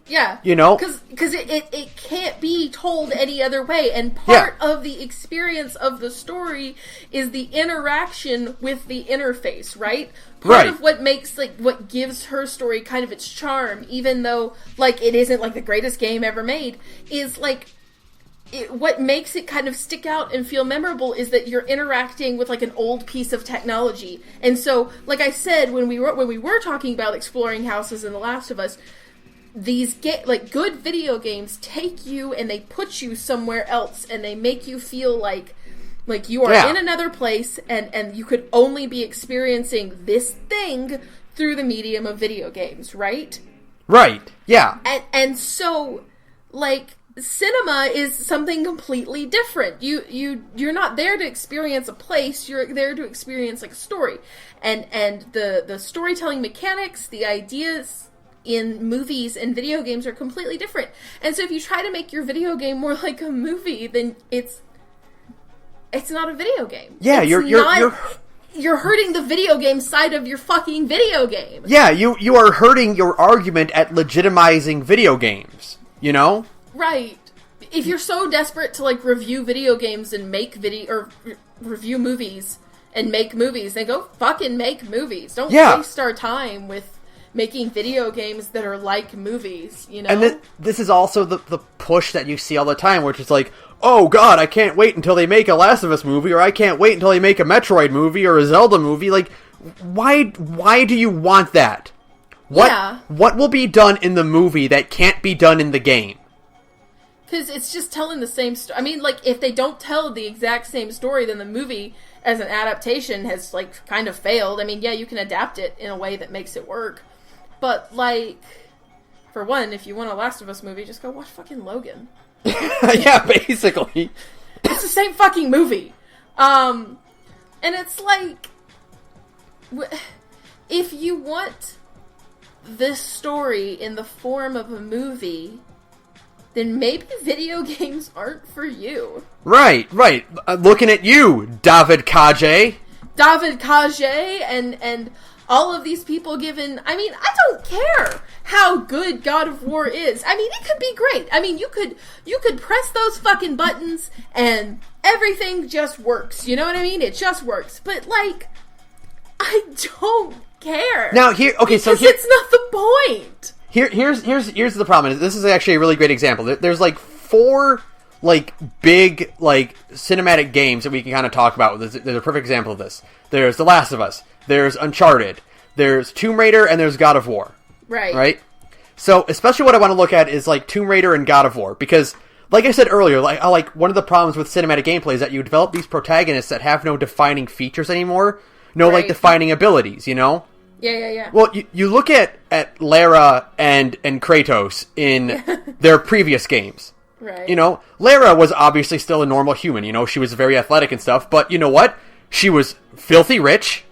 Yeah. You know? Because it can't be told any other way. And part of the experience of the story is the interaction with the interface, right? Part of what makes, like, what gives Her Story kind of its charm, even though, like, it isn't, like, the greatest game ever made, is, like, what makes it kind of stick out and feel memorable is that you're interacting with, like, an old piece of technology. And so, like I said, when we were talking about exploring houses in The Last of Us, these good video games take you and they put you somewhere else and they make you feel like you are in another place and you could only be experiencing this thing through the medium of video games, right? Right. Yeah. And so, like, cinema is something completely different. You're not there to experience a place, you're there to experience, like, a story. And the storytelling mechanics, the ideas in movies and video games are completely different. And so if you try to make your video game more like a movie, then it's not a video game. Yeah, you're hurting the video game side of your fucking video game. Yeah, you are hurting your argument at legitimizing video games, you know? Right. If you're so desperate to, like, review video games and make review movies and make movies, then go fucking make movies. Don't waste our time with making video games that are like movies, you know? And this is also the push that you see all the time, which is like, oh god, I can't wait until they make a Last of Us movie, or I can't wait until they make a Metroid movie or a Zelda movie. Like, why do you want that? What will be done in the movie that can't be done in the game? Because it's just telling the same story. I mean, like, if they don't tell the exact same story, then the movie as an adaptation has, like, kind of failed. I mean, yeah, you can adapt it in a way that makes it work. But, like, for one, if you want a Last of Us movie, just go watch fucking Logan. Yeah, basically. It's the same fucking movie. And it's like, if you want this story in the form of a movie, then maybe video games aren't for you. Right. Looking at you, David Cage. And all of these people given... I mean, I don't care how good God of War is. I mean, it could be great. I mean, you could press those fucking buttons and everything just works. You know what I mean? It just works. But, like, I don't care. Now, it's not the point. Here's the problem. This is actually a really great example. There's, like, 4, like, big, like, cinematic games that we can kind of talk about. There's a perfect example of this. There's The Last of Us. There's Uncharted, there's Tomb Raider, and there's God of War. Right? So, especially what I want to look at is, like, Tomb Raider and God of War, because, like I said earlier, like one of the problems with cinematic gameplay is that you develop these protagonists that have no defining features anymore, like, defining abilities, you know? Yeah. Well, you look at Lara and Kratos in their previous games. Right. You know, Lara was obviously still a normal human, you know, she was very athletic and stuff, but you know what? She was filthy rich,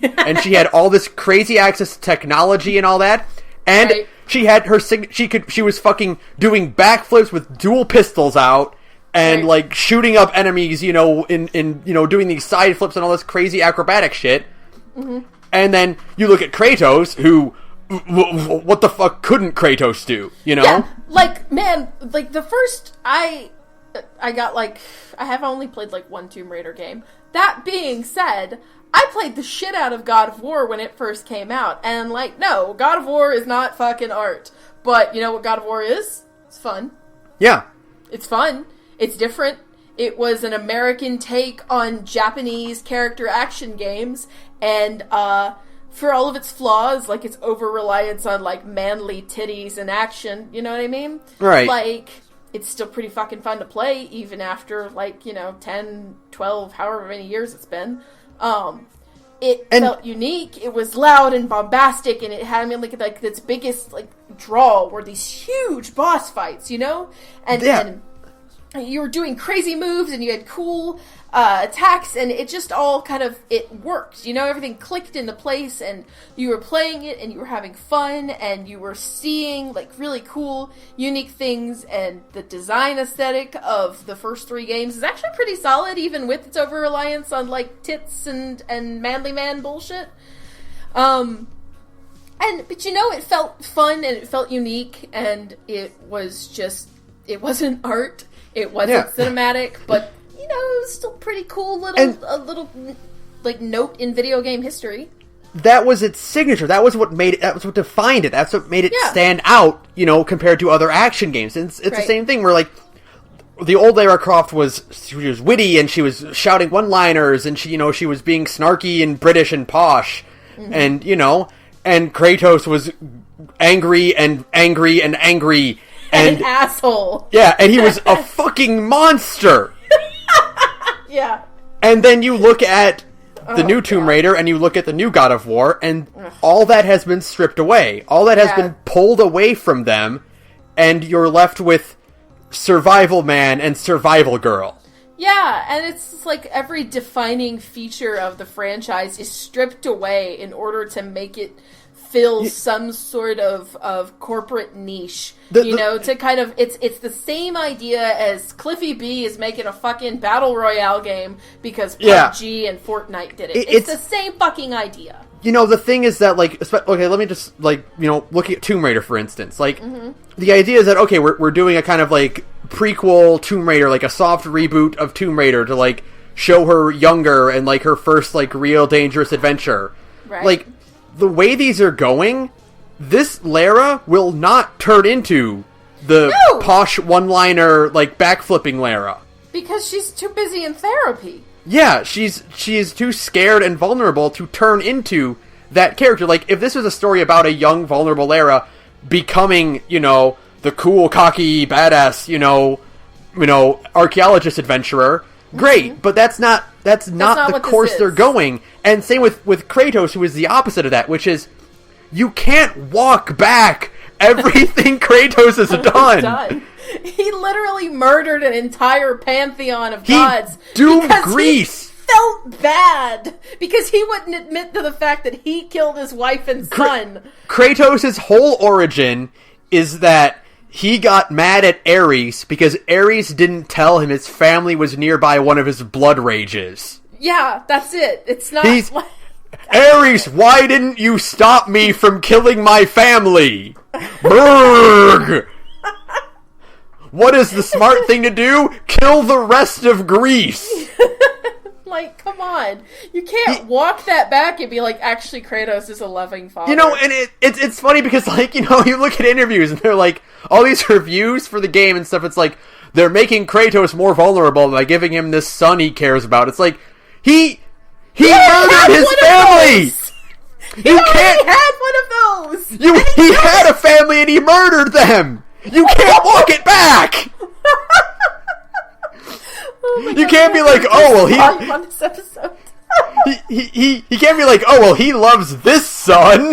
and she had all this crazy access to technology and all that, and she had her she was fucking doing backflips with dual pistols out, and like shooting up enemies, you know, in you know, doing these side flips and all this crazy acrobatic shit. Mm-hmm. And then you look at Kratos, who, what the fuck couldn't Kratos do, you know? Yeah, like, man, like, the first I have only played like one Tomb Raider game. That being said, I played the shit out of God of War when it first came out, and like, no, God of War is not fucking art. But you know what God of War is? It's fun. Yeah. It's fun. It's different. It was an American take on Japanese character action games, and for all of its flaws, like its over-reliance on like manly titties and action, you know what I mean? Right. Like, it's still pretty fucking fun to play, even after like, 10, 12, however many years it's been. It felt unique, it was loud and bombastic, and it had, like its biggest like draw were these huge boss fights, you know? And you were doing crazy moves, and you had cool attacks, and it just all kind of, it worked, you know? Everything clicked into place, and you were playing it, and you were having fun, and you were seeing, like, really cool, unique things, and the design aesthetic of the first 3 games is actually pretty solid, even with its over-reliance on, like, tits and manly man bullshit. But it felt fun, and it felt unique, and it wasn't art. It wasn't cinematic, but, it was still pretty cool little like, note in video game history. That was its signature. That was what defined it. That's what made it stand out, compared to other action games. And it's the same thing where, like, the old Lara Croft she was witty, and she was shouting one-liners, and she was being snarky and British and posh. Mm-hmm. And Kratos was angry and angry and angry. And an asshole. Yeah, and he was a fucking monster. Yeah. And then you look at the new Tomb Raider, and you look at the new God of War, and all that has been stripped away. All that has been pulled away from them, and you're left with Survival Man and Survival Girl. Yeah, and it's like every defining feature of the franchise is stripped away in order to make it fill some sort of corporate niche, to kind of, it's the same idea as Cliffy B is making a fucking Battle Royale game because PUBG and Fortnite did it. It's the same fucking idea. The thing is that, like, okay, let me just, like, looking at Tomb Raider, for instance, like, the idea is that, okay, we're doing a kind of, like, prequel Tomb Raider, like a soft reboot of Tomb Raider to, like, show her younger and, like, her first, like, real dangerous adventure. Right. Like, the way these are going, this Lara will not turn into the posh one-liner, like, backflipping Lara. Because she's too busy in therapy. Yeah, she is too scared and vulnerable to turn into that character. Like, if this was a story about a young, vulnerable Lara becoming, the cool, cocky, badass, archaeologist adventurer, great, but that's not the course they're going. And same with Kratos, who is the opposite of that, which is, you can't walk back everything Kratos has done. He literally murdered an entire pantheon of gods. Doomed Greece. He felt bad because he wouldn't admit to the fact that he killed his wife and son. Kratos' whole origin is that he got mad at Ares because Ares didn't tell him his family was nearby one of his blood rages. Yeah, that's it. It's not... Ares, why didn't you stop me from killing my family? Brrr! What is the smart thing to do? Kill the rest of Greece! Like, come on. You can't walk that back and be like, actually, Kratos is a loving father. And it's funny because, like, you look at interviews and they're like, all these reviews for the game and stuff, it's like, they're making Kratos more vulnerable by giving him this son he cares about. It's like, he murdered his family! He already had one of those! He had a family and he murdered them! You can't walk it back! You can't be like, oh, well, he on this episode. he can't be like, oh, well, he loves this son.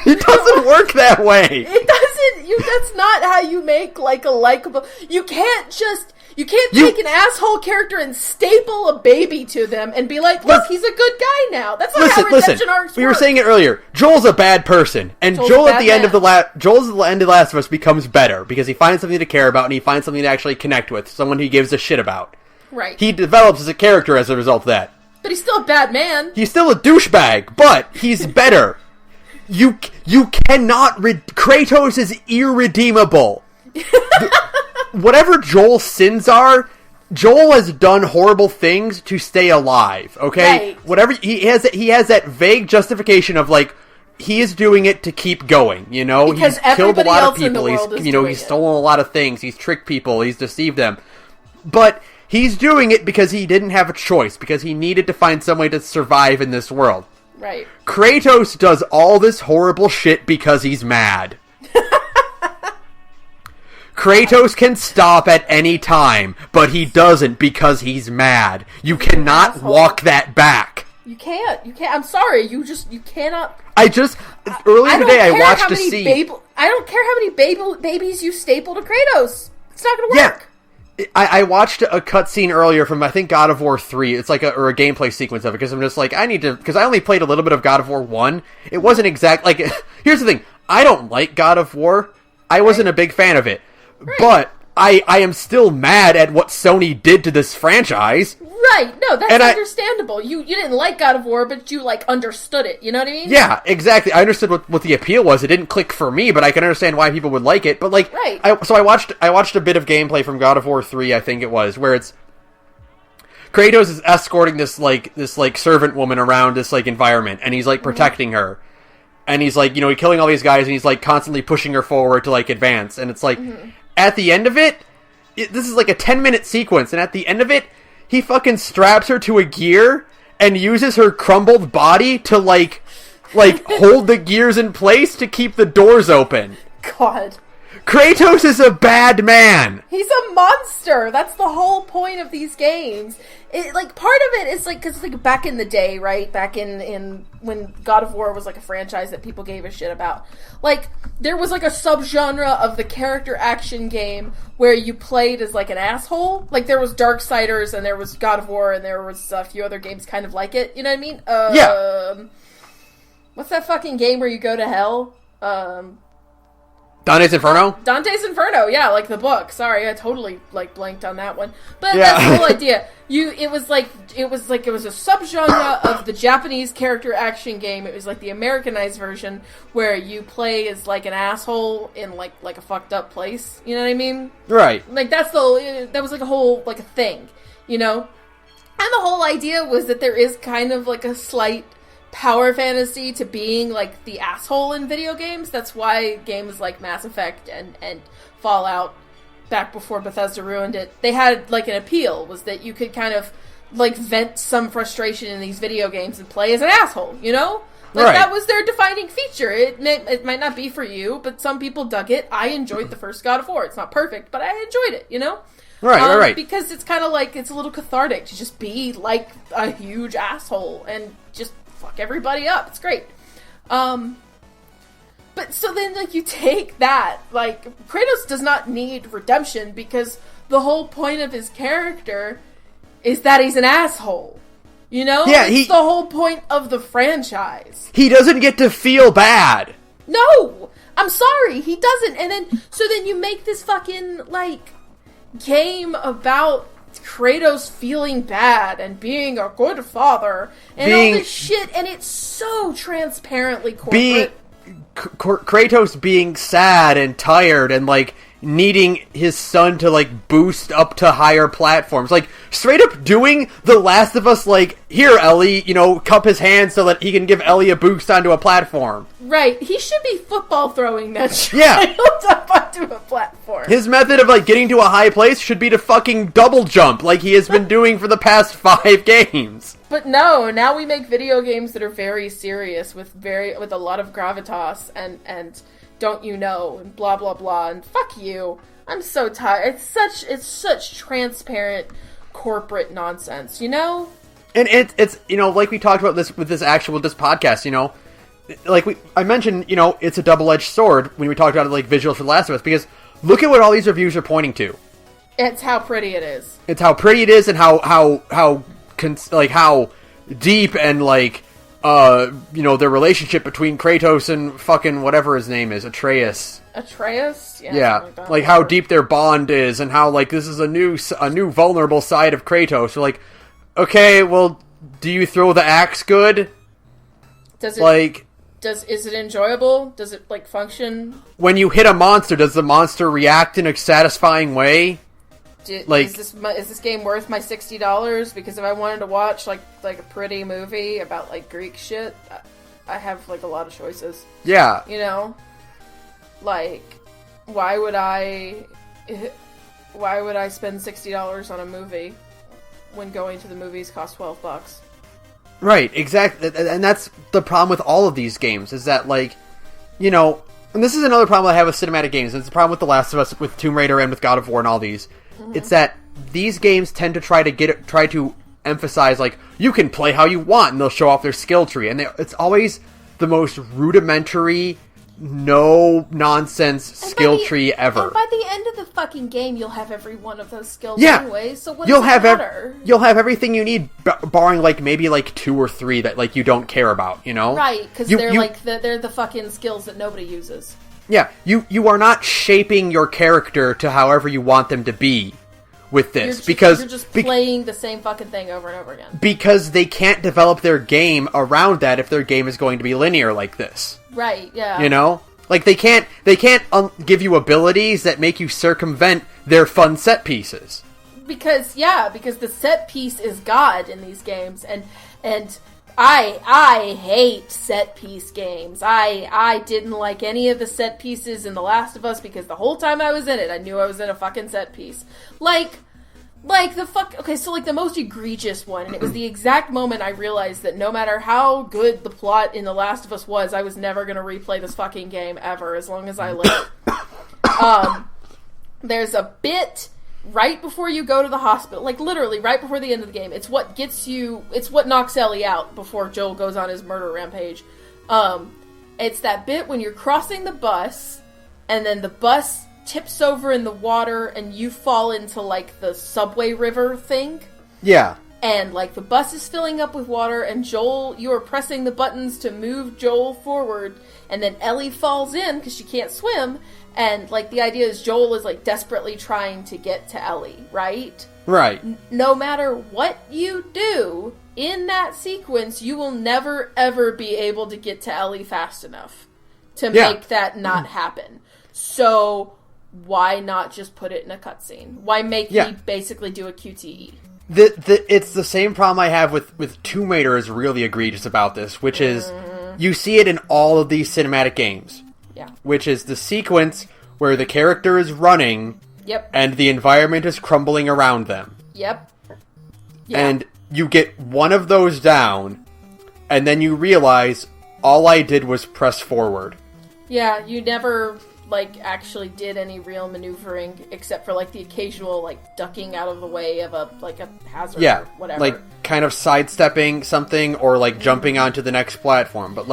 It doesn't work that way. It doesn't. That's not how you make, like, a likable... You can't take an asshole character and staple a baby to them and be like, look, he's a good guy now. That's not how redemption arcs work. We were saying it earlier. Joel's a bad person. And Joel's at the end of The Last of Us becomes better because he finds something to care about and he finds something to actually connect with. Someone he gives a shit about. Right. He develops as a character as a result of that. But he's still a bad man. He's still a douchebag, but he's better. You cannot... Kratos is irredeemable. Whatever Joel's sins are, Joel has done horrible things to stay alive, okay? Right. Whatever, he has that vague justification of, like, he is doing it to keep going, you know? Because he's killed a lot of people, he's stolen a lot of things, he's tricked people, he's deceived them. But he's doing it because he didn't have a choice, because he needed to find some way to survive in this world. Right. Kratos does all this horrible shit because he's mad. Kratos can stop at any time, but he doesn't because he's mad. You cannot walk that back. You can't. I'm sorry. You cannot. Earlier today I watched a scene. I don't care how many babies you staple to Kratos. It's not going to work. I watched a cutscene earlier from, I think, God of War 3. It's like a gameplay sequence of it, because I'm just like, because I only played a little bit of God of War 1. It wasn't like, here's the thing, I don't like God of War. I wasn't a big fan of it. Right. But I am still mad at what Sony did to this franchise. Right, no, that's understandable. You didn't like God of War, but you, like, understood it, you know what I mean? Yeah, exactly. I understood what the appeal was. It didn't click for me, but I can understand why people would like it. But, like, right. I watched a bit of gameplay from God of War 3, I think it was, where it's Kratos is escorting this servant woman around this, like, environment, and he's, like, protecting her. And he's, like, he's killing all these guys, and he's, like, constantly pushing her forward to, like, advance. And it's, like, at the end of it, this is, like, a 10-minute sequence, and at the end of it, he fucking straps her to a gear and uses her crumbled body to, like hold the gears in place to keep the doors open. God. Kratos is a bad man. He's a monster. That's the whole point of these games. Part of it is, like, because, like, back in the day, right? Back in when God of War was, like, a franchise that people gave a shit about. Like, there was, like, a subgenre of the character action game where you played as, like, an asshole. Like, there was Darksiders, and there was God of War, and there was a few other games kind of like it. You know what I mean? Yeah. What's that fucking game where you go to hell? Dante's Inferno? Dante's Inferno, yeah, like the book. Sorry, I totally, like, blanked on that one. But that's the whole idea. It was a subgenre of the Japanese character action game. It was, like, the Americanized version where you play as, like, an asshole in, like a fucked up place. You know what I mean? Right. Like, that was, like, a whole, like, a thing, you know? And the whole idea was that there is kind of, like, a slight power fantasy to being, like, the asshole in video games. That's why games like Mass Effect and Fallout, back before Bethesda ruined it, they had, like, an appeal, was that you could kind of, like, vent some frustration in these video games and play as an asshole, you know? Like, right. That was their defining feature. It might not be for you, but some people dug it. I enjoyed the first God of War. It's not perfect, but I enjoyed it, you know? Right. Because it's kind of like, it's a little cathartic to just be, like, a huge asshole and just fuck everybody up. It's great. But so then, like, you take that, like, Kratos does not need redemption because the whole point of his character is that he's an asshole. You know? Yeah, it's the whole point of the franchise. He doesn't get to feel bad. No! I'm sorry, he doesn't. And then you make this fucking, like, game about Kratos feeling bad and being a good father and all this shit, and it's so transparently corporate. Kratos being sad and tired and, like, needing his son to, like, boost up to higher platforms. Like, straight up doing The Last of Us, like, here, Ellie, cup his hand so that he can give Ellie a boost onto a platform. Right. He should be football throwing that child up onto a platform. His method of, like, getting to a high place should be to fucking double jump like he has been doing for the past 5 games. But no, now we make video games that are very serious with a lot of gravitas and don't you know, and blah blah blah, and fuck you. I'm so tired. It's such transparent corporate nonsense, you know? And it's like we talked about this with this podcast, like I mentioned, it's a double-edged sword when we talked about like visuals for The Last of Us, because look at what all these reviews are pointing to. It's how pretty it is. It's how pretty it is, and how deep and like their relationship between Kratos and fucking whatever his name is, Atreus. Yeah. Like how deep their bond is, and how like this is a new vulnerable side of Kratos. We're like, okay, well, do you throw the axe good? Does it is it enjoyable? Does it like function? When you hit a monster, does the monster react in a satisfying way? Is this game worth my $60? Because if I wanted to watch like a pretty movie about like Greek shit, I have like a lot of choices. Yeah. You know? Like, why would I spend $60 on a movie when going to the movies costs $12? Right, exactly. And that's the problem with all of these games, is that, like, you know, and this is another problem I have with cinematic games, and it's a problem with The Last of Us, with Tomb Raider, and with God of War, and all these. Mm-hmm. It's that these games tend to try to emphasize, like, you can play how you want, and they'll show off their skill tree, and it's always the most rudimentary, no-nonsense skill tree ever. And by the end of the fucking game, you'll have every one of those skills anyway, so what does it matter? You'll have everything you need, barring, like, maybe, like, 2 or 3 that, like, you don't care about, you know? Right, because they're the fucking skills that nobody uses. Yeah, you are not shaping your character to however you want them to be with this, you're just playing the same fucking thing over and over again. Because they can't develop their game around that if their game is going to be linear like this. Right, yeah. You know? Like, they can't give you abilities that make you circumvent their fun set pieces. Because the set piece is God in these games, and I hate set piece games. I didn't like any of the set pieces in The Last of Us, because the whole time I was in it, I knew I was in a fucking set piece. The most egregious one, and it was the exact moment I realized that no matter how good the plot in The Last of Us was, I was never going to replay this fucking game ever, as long as I live. There's a bit right before you go to the hospital, like literally right before the end of the game. It's what knocks Ellie out before Joel goes on his murder rampage. It's that bit when you're crossing the bus, and then the bus tips over in the water and you fall into like the subway river thing. Yeah. And like the bus is filling up with water, and you are pressing the buttons to move Joel forward, and then Ellie falls in because she can't swim, and like the idea is Joel is like desperately trying to get to Ellie, right? Right. No matter what you do in that sequence, you will never ever be able to get to Ellie fast enough to make that not happen. So why not just put it in a cutscene? Why make me basically do a QTE? It's the same problem I have with Tomb Raider is really egregious about this, which is you see it in all of these cinematic games. Yeah. Which is the sequence where the character is running and the environment is crumbling around them. Yep. Yeah. And you get one of those down, and then you realize all I did was press forward. Yeah, you never like actually did any real maneuvering except for like the occasional like ducking out of the way of a hazard or whatever. Like kind of sidestepping something or like jumping onto the next platform. But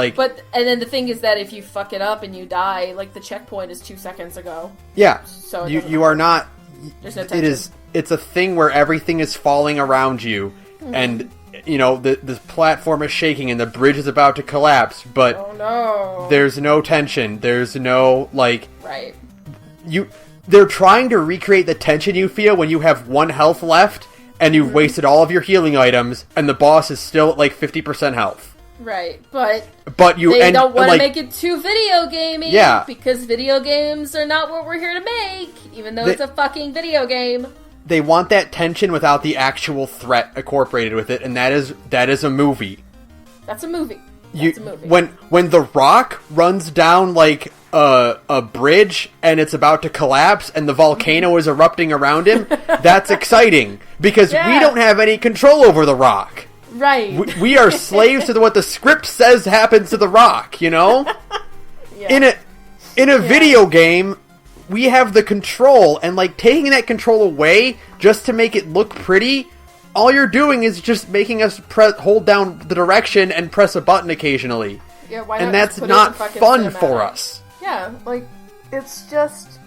then the thing is that if you fuck it up and you die, like the checkpoint is 2 seconds ago. Yeah. So you are not. There's no tension. It's a thing where everything is falling around you, and you know the platform is shaking and the bridge is about to collapse, but oh no, there's no tension. There's no like right. They're trying to recreate the tension you feel when you have 1 health left and you've wasted all of your healing items and the boss is still at like 50% health. Right, but they don't want to make it too video gamey, because video games are not what we're here to make, even though it's a fucking video game. They want that tension without the actual threat incorporated with it, and that is a movie. That's a movie. That's a movie. When The Rock runs down like a bridge and it's about to collapse and the volcano is erupting around him, that's exciting because we don't have any control over The Rock. Right. We are slaves to what the script says happens to The Rock, you know? In a video game, we have the control, and like taking that control away just to make it look pretty, all you're doing is just making us hold down the direction and press a button occasionally. Yeah, why and not that's not fun for us. Yeah, like it's just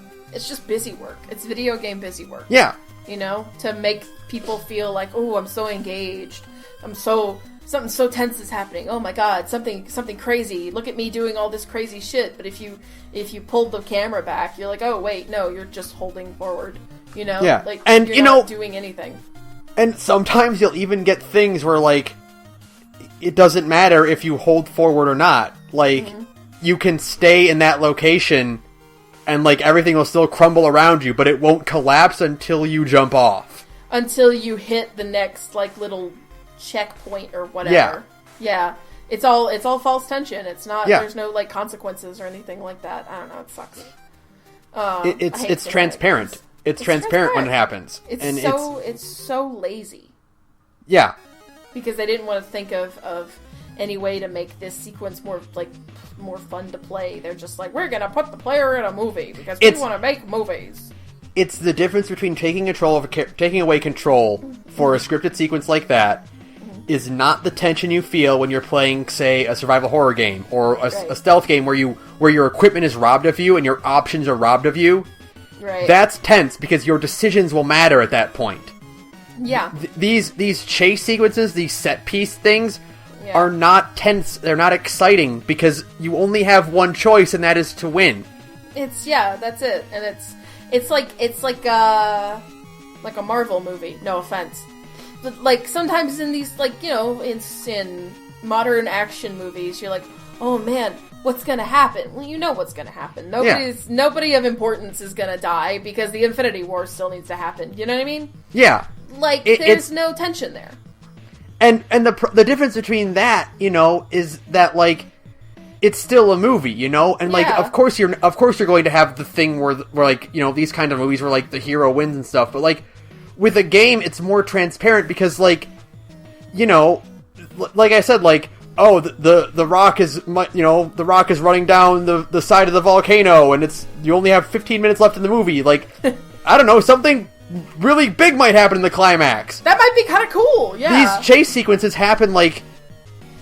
busy work. It's video game busy work. Yeah. You know, to make people feel like, oh, I'm so engaged. Something so tense is happening. Oh my god, something crazy. Look at me doing all this crazy shit. But if you pull the camera back, you're like, oh wait, no, you're just holding forward. You know? Yeah. Like and you're not doing anything. And sometimes you'll even get things where like it doesn't matter if you hold forward or not. Like you can stay in that location and like everything will still crumble around you, but it won't collapse until you jump off. Until you hit the next like little checkpoint or whatever. Yeah. It's all false tension. It's not. Yeah. There's no like consequences or anything like that. I don't know. It sucks. It's transparent. It's transparent when it happens. It's so lazy. Yeah. Because they didn't want to think of any way to make this sequence more fun to play. They're just like, we're gonna put the player in a movie because we want to make movies. It's the difference between taking away control for a scripted sequence like that is not the tension you feel when you're playing, say, a survival horror game or a stealth game where your equipment is robbed of you and your options are robbed of you. Right. That's tense because your decisions will matter at that point. Yeah. These chase sequences, these set piece things, are not tense. They're not exciting because you only have one choice, and that is to win. That's it, and it's like a Marvel movie. No offense, but like sometimes in these in modern action movies, you're like, oh man, what's gonna happen? Well, you know what's gonna happen. Nobody of importance is gonna die because the Infinity War still needs to happen. You know what I mean? Yeah. Like there's no tension there. And the difference between that, is that like it's still a movie, and like of course you're going to have the thing where like these kind of movies where like the hero wins and stuff, but like with a game it's more transparent because like like I said, like the rock is the rock is running down the side of the volcano and you only have 15 minutes left in the movie, like I don't know, something really big might happen in the climax. That might be kind of cool, yeah. These chase sequences happen, like,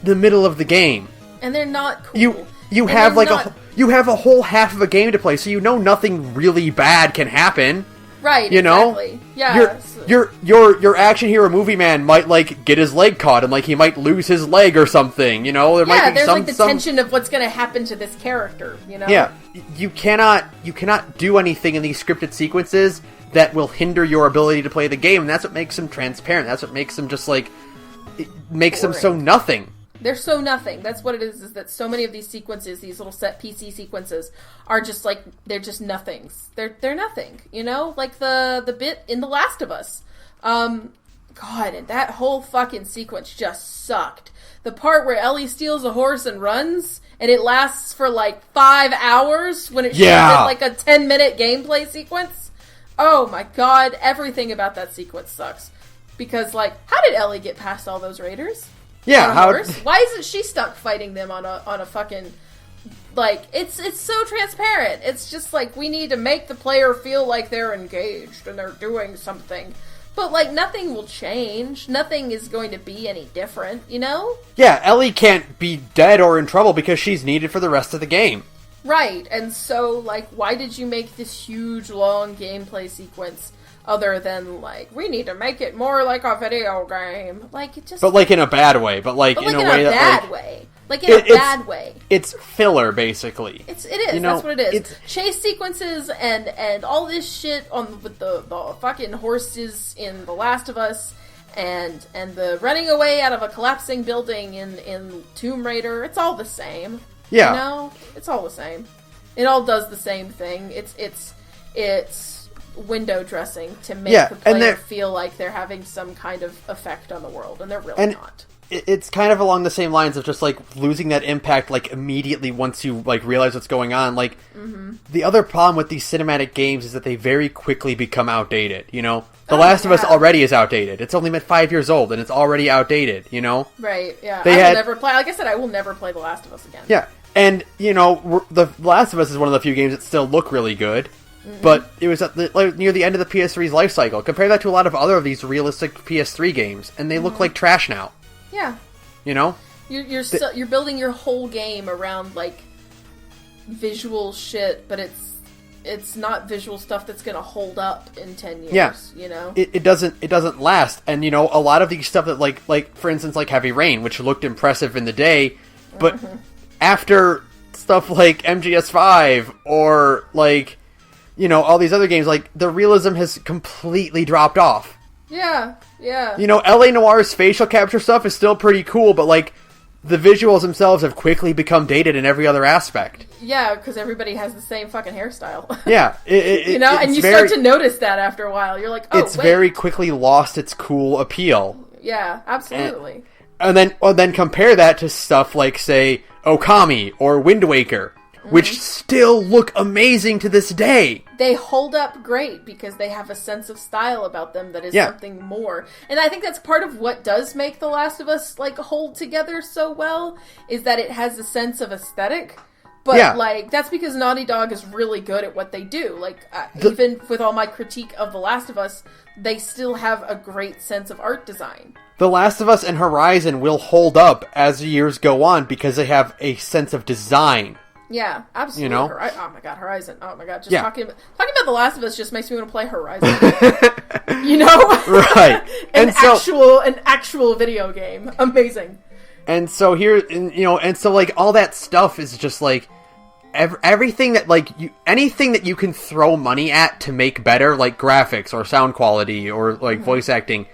the middle of the game. And they're not cool. You have, like, you have a whole half of a game to play, so nothing really bad can happen. Right, exactly. Yeah. Your action hero movie man might, like, get his leg caught, and, like, he might lose his leg or something, There might be there's, like, the tension of what's gonna happen to this character, Yeah. You cannot do anything in these scripted sequences that will hinder your ability to play the game, and that's what makes them transparent. That's what makes them just like it makes boring. Them so nothing. They're so nothing. That's what it is that so many of these sequences, these little set PC sequences, are just like they're just nothings. They're nothing. Like the bit in The Last of Us. God, and that whole fucking sequence just sucked. The part where Ellie steals a horse and runs, and it lasts for like 5 hours when it should have been like a 10-minute gameplay sequence. Oh my god, everything about that sequence sucks. Because, like, how did Ellie get past all those raiders? Yeah, how? Why isn't she stuck fighting them on a fucking... Like, it's so transparent. It's just like, we need to make the player feel like they're engaged and they're doing something. But, like, nothing will change. Nothing is going to be any different, Yeah, Ellie can't be dead or in trouble because she's needed for the rest of the game. Right, and so, like, why did you make this huge, long gameplay sequence other than, like, we need to make it more like a video game? Like, it just... But, like, in a bad way. But, like, in a way that, like... way. Like, in a bad way. It's filler, basically. It is, that's what it is. Chase sequences and all this shit with the fucking horses in The Last of Us and the running away out of a collapsing building in Tomb Raider, it's all the same. Yeah. It's all the same. It all does the same thing. It's window dressing to make the player feel like they're having some kind of effect on the world, and they're really not. It's kind of along the same lines of just, like, losing that impact, like, immediately once you, like, realize what's going on. Like, the other problem with these cinematic games is that they very quickly become outdated, The Last of Us already is outdated. It's only been 5 years old, and it's already outdated, Right, yeah. I will never play... Like I said, I will never play The Last of Us again. Yeah. And, The Last of Us is one of the few games that still look really good, but it was at near the end of the PS3's life cycle. Compare that to a lot of other of these realistic PS3 games, and they look like trash now. Yeah. You're building your whole game around, like, visual shit, but it's not visual stuff that's gonna hold up in 10 years, It doesn't last, and, a lot of these stuff that, like for instance, like Heavy Rain, which looked impressive in the day, but... After stuff like MGS5 or, like, all these other games, like, the realism has completely dropped off. Yeah. LA Noir's facial capture stuff is still pretty cool, but, like, the visuals themselves have quickly become dated in every other aspect. Yeah, because everybody has the same fucking hairstyle. Yeah. And you start to notice that after a while. You're like, oh, it's very quickly lost its cool appeal. Yeah, absolutely. And then compare that to stuff like, say, Okami or Wind Waker, which still look amazing to this day. They hold up great because they have a sense of style about them that is something more. And I think that's part of what does make The Last of Us, like, hold together so well, is that it has a sense of aesthetic. But, like, that's because Naughty Dog is really good at what they do. Like, even with all my critique of The Last of Us, they still have a great sense of art design. The Last of Us and Horizon will hold up as the years go on because they have a sense of design. Yeah, absolutely. You know? Oh my god, Horizon. Oh my god, just talking about The Last of Us just makes me want to play Horizon. You know? Right. an actual video game. Amazing. And so like all that stuff is just like everything that like anything that you can throw money at to make better, like graphics or sound quality or like voice acting,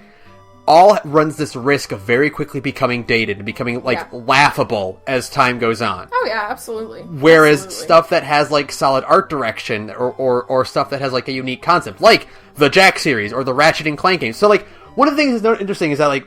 all runs this risk of very quickly becoming dated and becoming like laughable as time goes on. Oh yeah, absolutely. Whereas stuff that has like solid art direction or stuff that has like a unique concept, like the Jack series or the Ratchet and Clank games. So like one of the things that's interesting is that like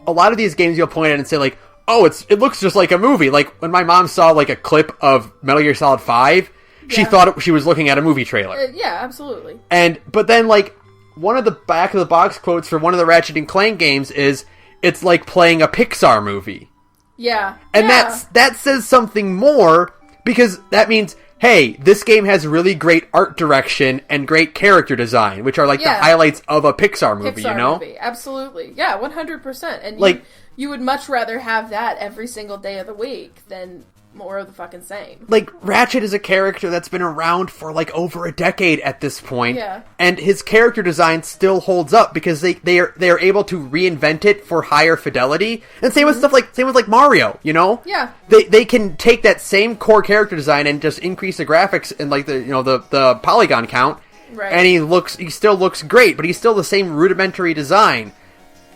a lot of these games you'll point at and say like, oh, it looks just like a movie. Like when my mom saw like a clip of Metal Gear Solid 5, she thought she was looking at a movie trailer. Yeah, absolutely. But then like one of the back of the box quotes for one of the Ratchet and Clank games is, it's like playing a Pixar movie. Yeah. And that says something more, because that means, hey, this game has really great art direction and great character design, which are like the highlights of a Pixar movie, you know? Movie. Absolutely. Yeah, 100%. And you would much rather have that every single day of the week than more of the fucking same. Like, Ratchet is a character that's been around for like over a decade at this point. Yeah. And his character design still holds up because they are able to reinvent it for higher fidelity. And same with same with like Mario, you know? Yeah. They can take that same core character design and just increase the graphics and like the polygon count. Right. And he still looks great, but he's still the same rudimentary design.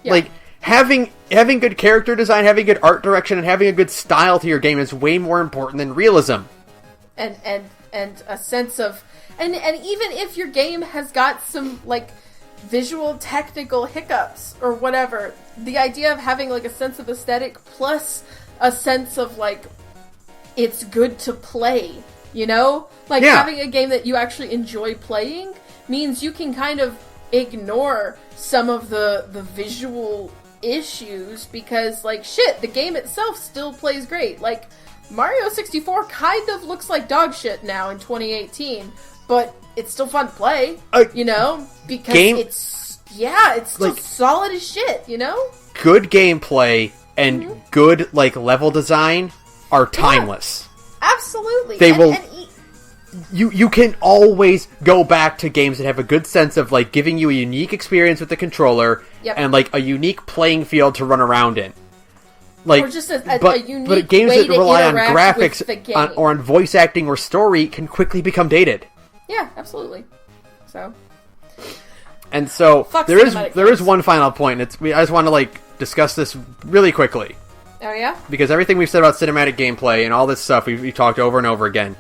Yeah. Like, having good character design, having good art direction, and having a good style to your game is way more important than realism. And a sense of... And even if your game has got some, like, visual technical hiccups or whatever, the idea of having, like, a sense of aesthetic plus a sense of, like, it's good to play, you know? Like, having a game that you actually enjoy playing means you can kind of ignore some of the visual issues because, like, shit, the game itself still plays great. Like, Mario 64 kind of looks like dog shit now in 2018, but it's still fun to play, you know? Because it's still like, solid as shit, you know? Good gameplay and good, like, level design are timeless. Yeah, absolutely. They will... You can always go back to games that have a good sense of, like, giving you a unique experience with the controller and, like, a unique playing field to run around in. Like, or just a unique but games way that rely on graphics or on voice acting or story can quickly become dated. Yeah, absolutely. So. And so there is one final point. I just want to, like, discuss this really quickly. Oh yeah? Because everything we've said about cinematic gameplay and all this stuff we've talked over and over again.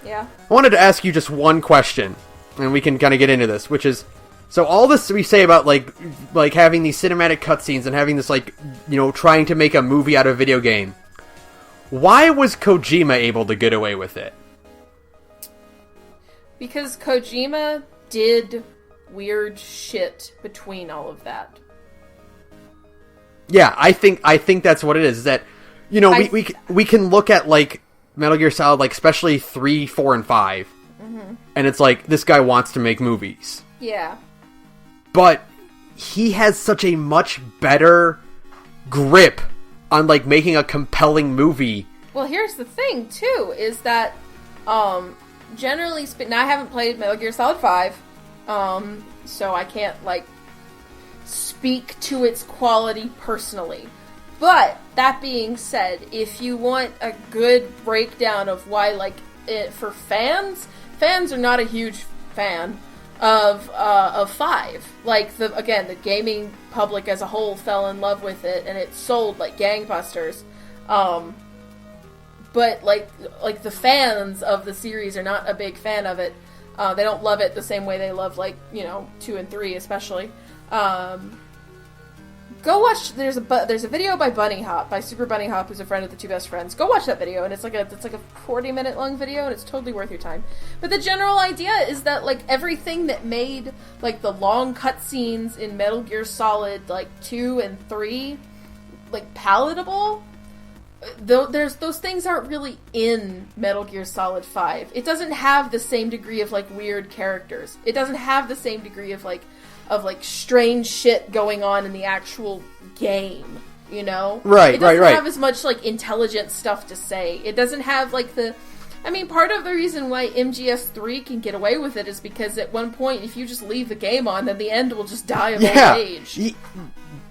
Yeah. I wanted to ask you just one question, and we can kind of get into this, which is, so all this we say about, like having these cinematic cutscenes and having this, like, you know, trying to make a movie out of a video game. Why was Kojima able to get away with it? Because Kojima did weird shit between all of that. Yeah, I think that's what it is that, you know, we can look at, like, Metal Gear Solid, like, especially 3, 4, and 5. Mm-hmm. And it's like, this guy wants to make movies. Yeah. But he has such a much better grip on, like, making a compelling movie. Well, here's the thing, too, is that, generally speaking, now I haven't played Metal Gear Solid 5, so I can't, like, speak to its quality personally. But, that being said, if you want a good breakdown of why, like, for fans are not a huge fan of 5. Like, the gaming public as a whole fell in love with it, and it sold like gangbusters. But like the fans of the series are not a big fan of it. They don't love it the same way they love 2 and 3 especially. Go watch. There's a video by Bunny Hop, by Super Bunny Hop, who's a friend of the Two Best Friends. Go watch that video, and it's like a 40-minute long video, and it's totally worth your time. But the general idea is that everything that made the long cutscenes in Metal Gear Solid 2 and 3 palatable, those things aren't really in Metal Gear Solid 5. It doesn't have the same degree of weird characters. It doesn't have the same degree of strange shit going on in the actual game, you know? Right, it doesn't have as much intelligent stuff to say. It doesn't have part of the reason why MGS3 can get away with it is because at one point, if you just leave the game on, then the end will just die of old age.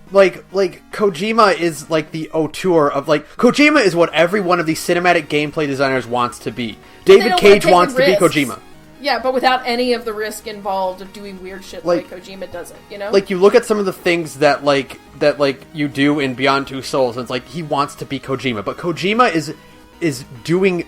Kojima is the auteur of Kojima is what every one of these cinematic gameplay designers wants to be. David Cage wants to be Kojima. Yeah, but without any of the risk involved of doing weird shit like Kojima does it, you know? You look at some of the things that you do in Beyond Two Souls, and it's he wants to be Kojima, but Kojima is doing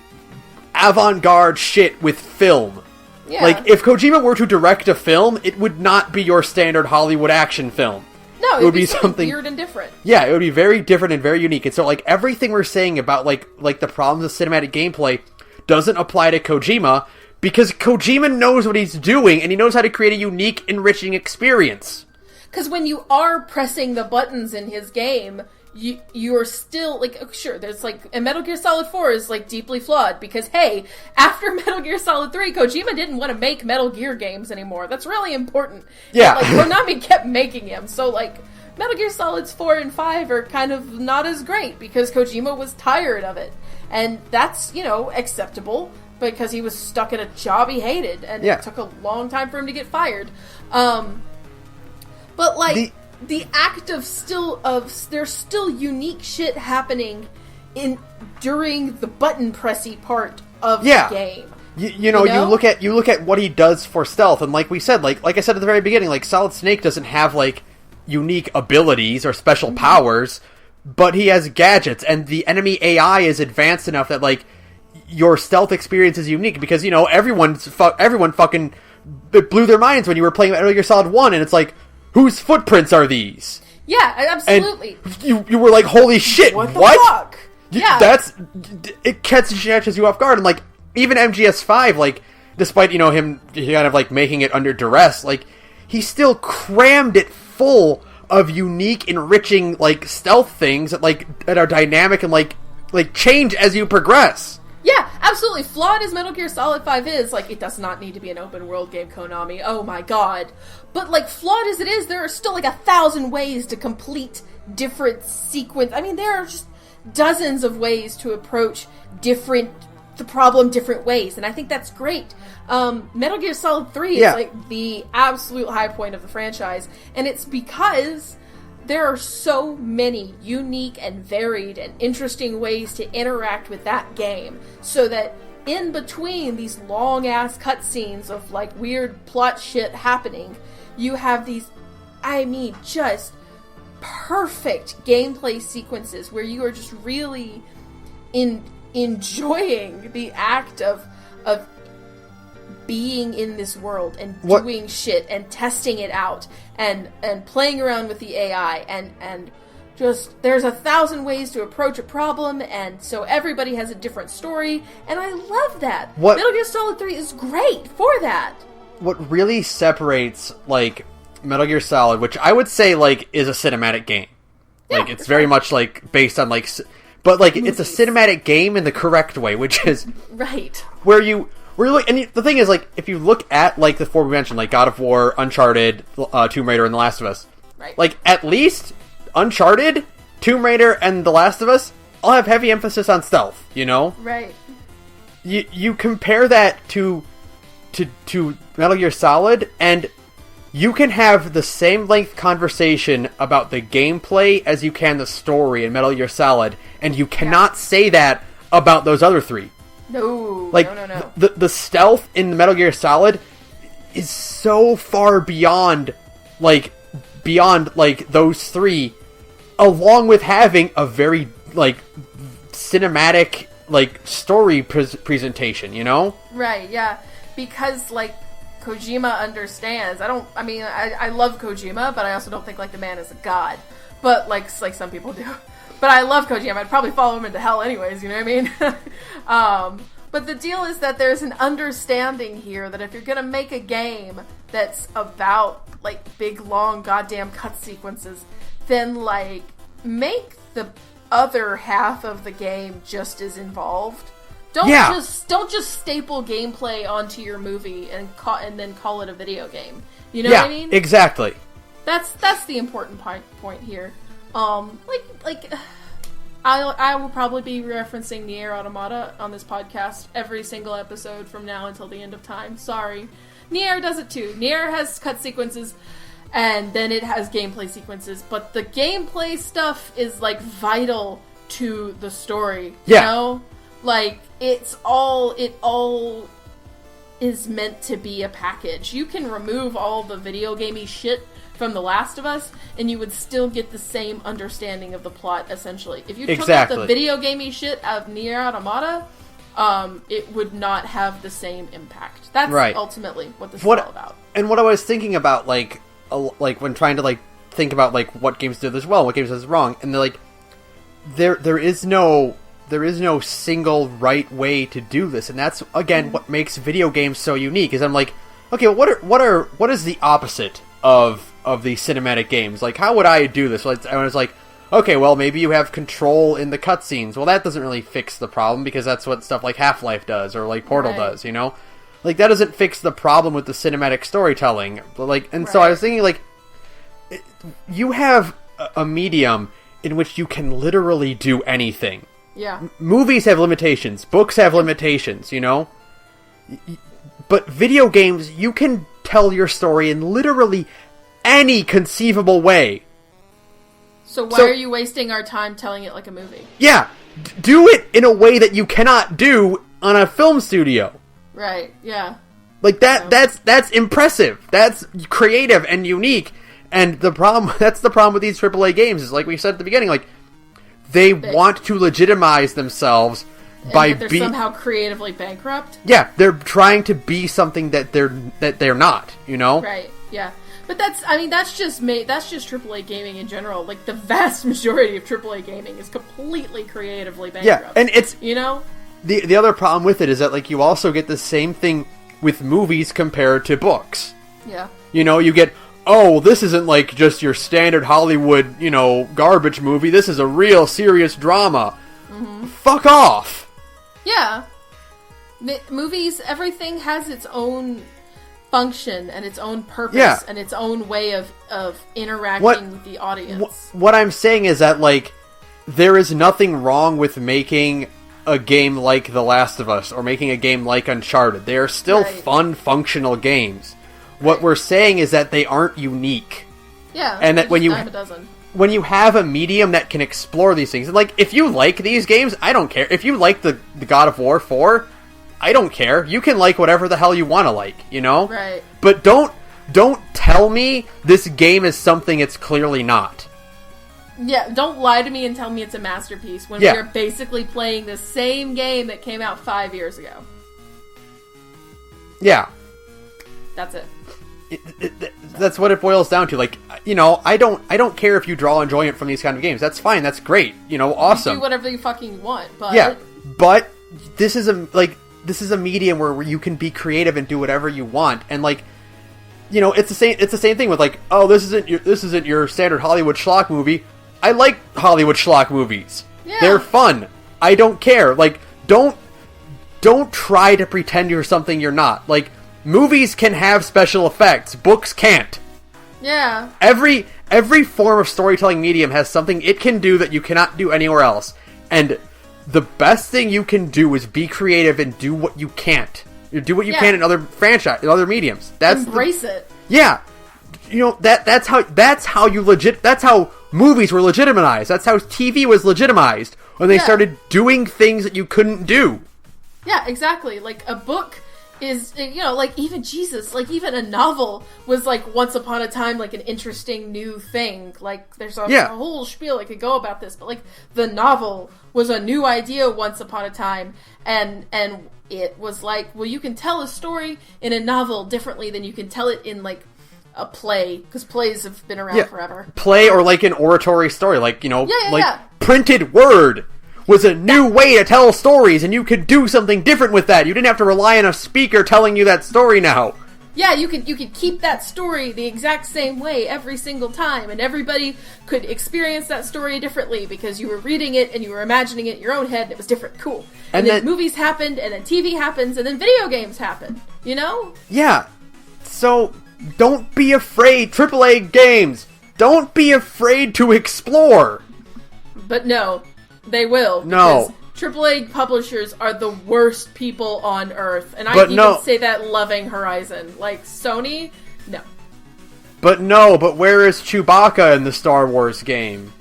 avant-garde shit with film. Yeah. If Kojima were to direct a film, it would not be your standard Hollywood action film. No, it would be something weird and different. Yeah, it would be very different and very unique. And so everything we're saying about the problems of cinematic gameplay doesn't apply to Kojima, because Kojima knows what he's doing, and he knows how to create a unique, enriching experience. Because when you are pressing the buttons in his game, you're still, sure, there's, and Metal Gear Solid 4 is, deeply flawed, because, hey, after Metal Gear Solid 3, Kojima didn't want to make Metal Gear games anymore. That's really important. Yeah. And, Konami kept making him, so, Metal Gear Solids 4 and 5 are kind of not as great, because Kojima was tired of it. And that's, acceptable, because he was stuck in a job he hated, and it took a long time for him to get fired. But the act of there's still unique shit happening during the button pressy part of the game. You look at what he does for stealth, and like we said, like I said at the very beginning, Solid Snake doesn't have unique abilities or special powers, but he has gadgets, and the enemy AI is advanced enough that your stealth experience is unique, because everyone fucking blew their minds when you were playing Metal Gear Solid 1, and it's whose footprints are these? Yeah, absolutely. And you were holy shit, what the fuck? Yeah. It catches you off guard, and even MGS5, despite him kind of making it under duress, he still crammed it full of unique, enriching stealth things that are dynamic and change as you progress. Yeah, absolutely. Flawed as Metal Gear Solid 5 is, it does not need to be an open world game, Konami. Oh my god. But, flawed as it is, there are still, 1,000 ways to complete different sequence. I mean, there are just dozens of ways to approach the problem different ways, and I think that's great. Metal Gear Solid 3 is, the absolute high point of the franchise, and it's because there are so many unique and varied and interesting ways to interact with that game, so that in between these long-ass cutscenes of, weird plot shit happening, you have these, just perfect gameplay sequences where you are just really enjoying the act of being in this world and doing shit and testing it out and playing around with the AI and just there's 1,000 ways to approach a problem, and so everybody has a different story, and I love that. Metal Gear Solid 3 is great for that. What really separates Metal Gear Solid, which I would say is a cinematic game, it's very much based on but it's a cinematic game in the correct way, which is right where you and the thing is if you look at the four we mentioned, God of War, Uncharted, Tomb Raider, and The Last of Us, right, at least Uncharted, Tomb Raider, and The Last of Us all have heavy emphasis on stealth, right. You compare that to Metal Gear Solid, and you can have the same length conversation about the gameplay as you can the story in Metal Gear Solid, and you cannot say that about those other three. No, no. The stealth in Metal Gear Solid is so far beyond those three, along with having a very cinematic, like, story presentation, you know? Right, yeah. Because, like, Kojima understands. I love Kojima, but I also don't think, like, the man is a god. But, like some people do. But I love Kojima. I'd probably follow him into hell anyways, you know what I mean? But the deal is that there's an understanding here that if you're gonna make a game that's about, like, big, long, goddamn cut sequences, then, like, make the other half of the game just as involved. Don't just staple gameplay onto your movie and then call it a video game. You know what I mean? Exactly. That's the important point here. I will probably be referencing Nier Automata on this podcast every single episode from now until the end of time. Sorry. Nier does it too. Nier has cut sequences, and then it has gameplay sequences, but the gameplay stuff is, like, vital to the story. You know? Like, it all is meant to be a package. You can remove all the video gamey shit from The Last of Us, and you would still get the same understanding of the plot, essentially. If you took out the video gamey shit of Nier Automata, it would not have the same impact. That's ultimately what this is all about. And what I was thinking about, like when trying to, like, think about, like, what games do this well, what games do this wrong, and they're like, there is no single right way to do this, and that's, again, what makes video games so unique. Is I'm like, okay, what is the opposite of the cinematic games? Like, how would I do this? I was like, okay, well, maybe you have control in the cutscenes. Well, that doesn't really fix the problem, because that's what stuff like Half-Life does, or, like, Portal does, you know? Like, that doesn't fix the problem with the cinematic storytelling. So I was thinking, like, you have a medium in which you can literally do anything. Yeah. Movies have limitations. Books have limitations, you know? But video games, you can tell your story in literally any conceivable way. So why are you wasting our time telling it like a movie? Yeah. Do it in a way that you cannot do on a film studio. Right, yeah. Like, that's impressive. That's creative and unique. And that's the problem with these AAA games, is, like we said at the beginning, like, they want to legitimize themselves by being somehow creatively bankrupt. Yeah, they're trying to be something that they're not, you know? Right, yeah. But that's just AAA gaming in general. Like, the vast majority of AAA gaming is completely creatively bankrupt. Yeah, and it's, you know? The other problem with it is that, like, you also get the same thing with movies compared to books. Yeah. You know, you get, oh, this isn't, like, just your standard Hollywood, you know, garbage movie. This is a real serious drama. Mm-hmm. Fuck off. Yeah. Movies, everything has its own function and its own purpose and its own way of interacting with the audience. What I'm saying is that, like, there is nothing wrong with making a game like The Last of Us or making a game like Uncharted. They are still fun, functional games. What we're saying is that they aren't unique. Yeah, and that when you have a medium that can explore these things, and, like, if you like these games, I don't care. If you like the God of War 4, I don't care. You can like whatever the hell you want to like, you know? Right. But don't tell me this game is something it's clearly not. Yeah, don't lie to me and tell me it's a masterpiece when we are basically playing the same game that came out 5 years ago. Yeah. That's it. That's what it boils down to. Like, you know, I don't care if you draw enjoyment from these kind of games. That's fine. That's great. You know, awesome. You do whatever you fucking want. But yeah, but this is a medium where you can be creative and do whatever you want. And, like, you know, it's the same thing with, like, oh, this isn't your standard Hollywood schlock movie. I like Hollywood schlock movies. Yeah. They're fun. I don't care. Like, don't try to pretend you're something you're not. Like, movies can have special effects. Books can't. Yeah. Every form of storytelling medium has something it can do that you cannot do anywhere else. And the best thing you can do is be creative and do what you can't. You do what you can in other mediums. Embrace it. Yeah. You know, that's how movies were legitimized. That's how TV was legitimized when they started doing things that you couldn't do. Yeah, exactly. Like, a book is, like, even Jesus, like, even a novel was, like, once upon a time, like, an interesting new thing. Like, there's a whole spiel I could go about this, but, like, the novel was a new idea once upon a time, and it was like, well, you can tell a story in a novel differently than you can tell it in, like, a play, because plays have been around forever. Play, or, like, an oratory story, like, printed word was a new way to tell stories, and you could do something different with that. You didn't have to rely on a speaker telling you that story now. Yeah, you could keep that story the exact same way every single time, and everybody could experience that story differently because you were reading it and you were imagining it in your own head, and it was different. Cool. And then movies happened, and then TV happens, and then video games happen. You know? Yeah. So, don't be afraid. AAA games. Don't be afraid to explore. But no. They will. No. AAA publishers are the worst people on Earth. And I even say that loving Horizon. Like, Sony? No. But where is Chewbacca in the Star Wars game?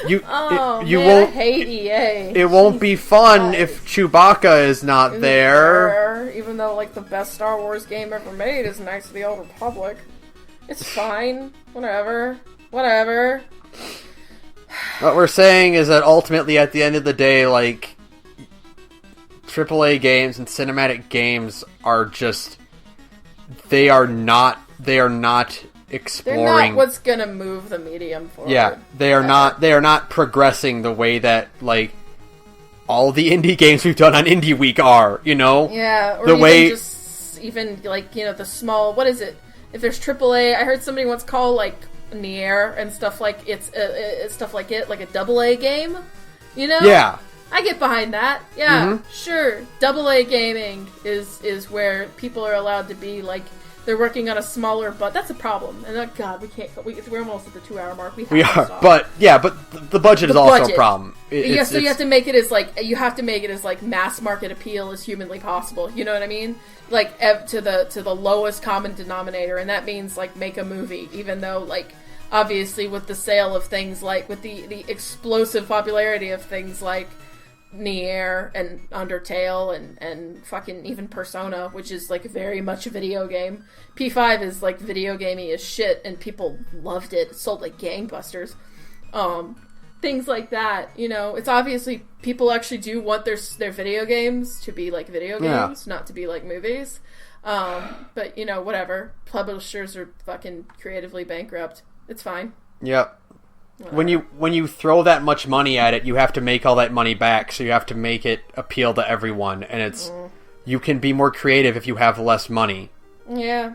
I hate EA. It won't be fun if Chewbacca is not there. Even though, like, the best Star Wars game ever made is Knights of the Old Republic. It's fine. Whatever. What we're saying is that ultimately, at the end of the day, like, AAA games and cinematic games are just, they are not exploring. They're not what's gonna move the medium forward. Yeah, they are not progressing the way that, like, all the indie games we've done on Indie Week are, you know? Yeah, or even like, the small, what is it? If there's AAA, I heard somebody once call, like, Nier and stuff like like a AA game, Yeah. I get behind that. Yeah, sure. AA gaming is where people are allowed to be, like, they're working on a smaller, but that's a problem. And God, we're almost at the 2-hour mark. We are, but the budget is also a problem. So you have to make it as like mass market appeal as humanly possible. You know what I mean? Like, to the lowest common denominator, and that means, like, make a movie, even though, like, obviously with the sale of things like, with the explosive popularity of things like Nier and Undertale and fucking even Persona, which is, like, very much a video game. P5 is, like, video gamey as shit, and people loved it. It sold like gangbusters. Things like that, it's obviously people actually do want their video games to be like video games, not to be like movies. But, whatever. Publishers are fucking creatively bankrupt. It's fine. Yep. Whatever. When you throw that much money at it, you have to make all that money back, so you have to make it appeal to everyone, and it's you can be more creative if you have less money. Yeah.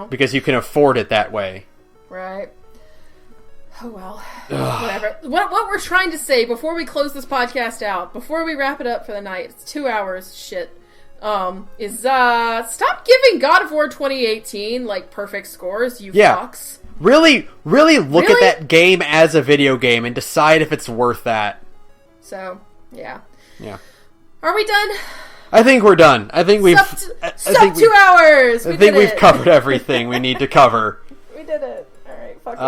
Because you can afford it that way. Right. Oh, well. Whatever. What we're trying to say before we close this podcast out, before we wrap it up for the night, it's 2 hours, shit, is, stop giving God of War 2018, like, perfect scores, you fucks. Really look at that game as a video game and decide if it's worth that. So, yeah. Yeah. Are we done? I think we're done. I think we've... Sub 2 hours! I think we've covered everything we need to cover. We did it. Alright, fuck it.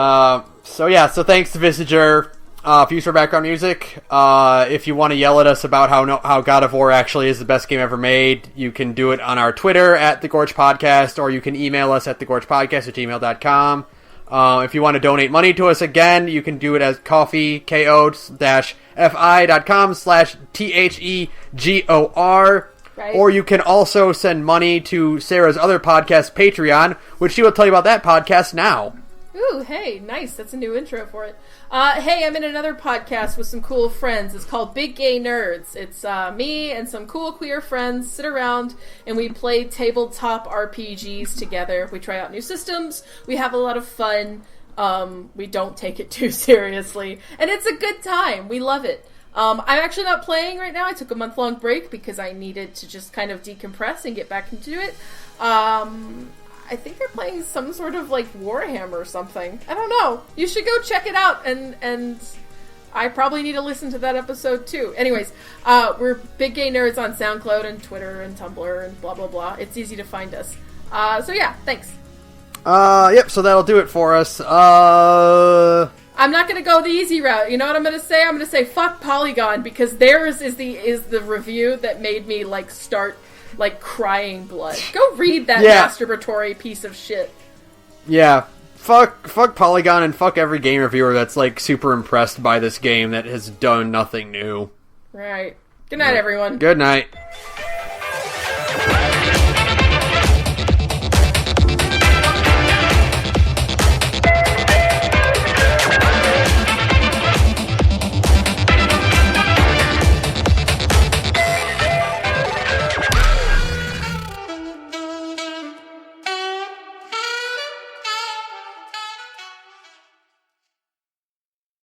So thanks to Visager. Future background music. If you want to yell at us about how God of War actually is the best game ever made, you can do it on our Twitter at The Gorge Podcast, or you can email us at thegorgepodcast@gmail.com. If you want to donate money to us again, you can do it as coffee.fi.com/THEGOR. Right. Or you can also send money to Sarah's other podcast, Patreon, which she will tell you about that podcast now. Ooh, hey, nice. That's a new intro for it. Hey, I'm in another podcast with some cool friends. It's called Big Gay Nerds. It's me and some cool queer friends sit around and we play tabletop RPGs together. We try out new systems. We have a lot of fun. We don't take it too seriously. And it's a good time. We love it. I'm actually not playing right now. I took a month-long break because I needed to just kind of decompress and get back into it. I think they're playing some sort of, like, Warhammer or something. I don't know. You should go check it out, and I probably need to listen to that episode, too. Anyways, we're Big Gay Nerds on SoundCloud and Twitter and Tumblr and blah, blah, blah. It's easy to find us. So, yeah, thanks. Yep, so that'll do it for us. I'm not going to go the easy route. You know what I'm going to say? I'm going to say fuck Polygon, because theirs is the review that made me like start like crying blood. Go read that masturbatory piece of shit. Yeah. Fuck Polygon and fuck every game reviewer that's like super impressed by this game that has done nothing new. Right. Good night, everyone. Good night.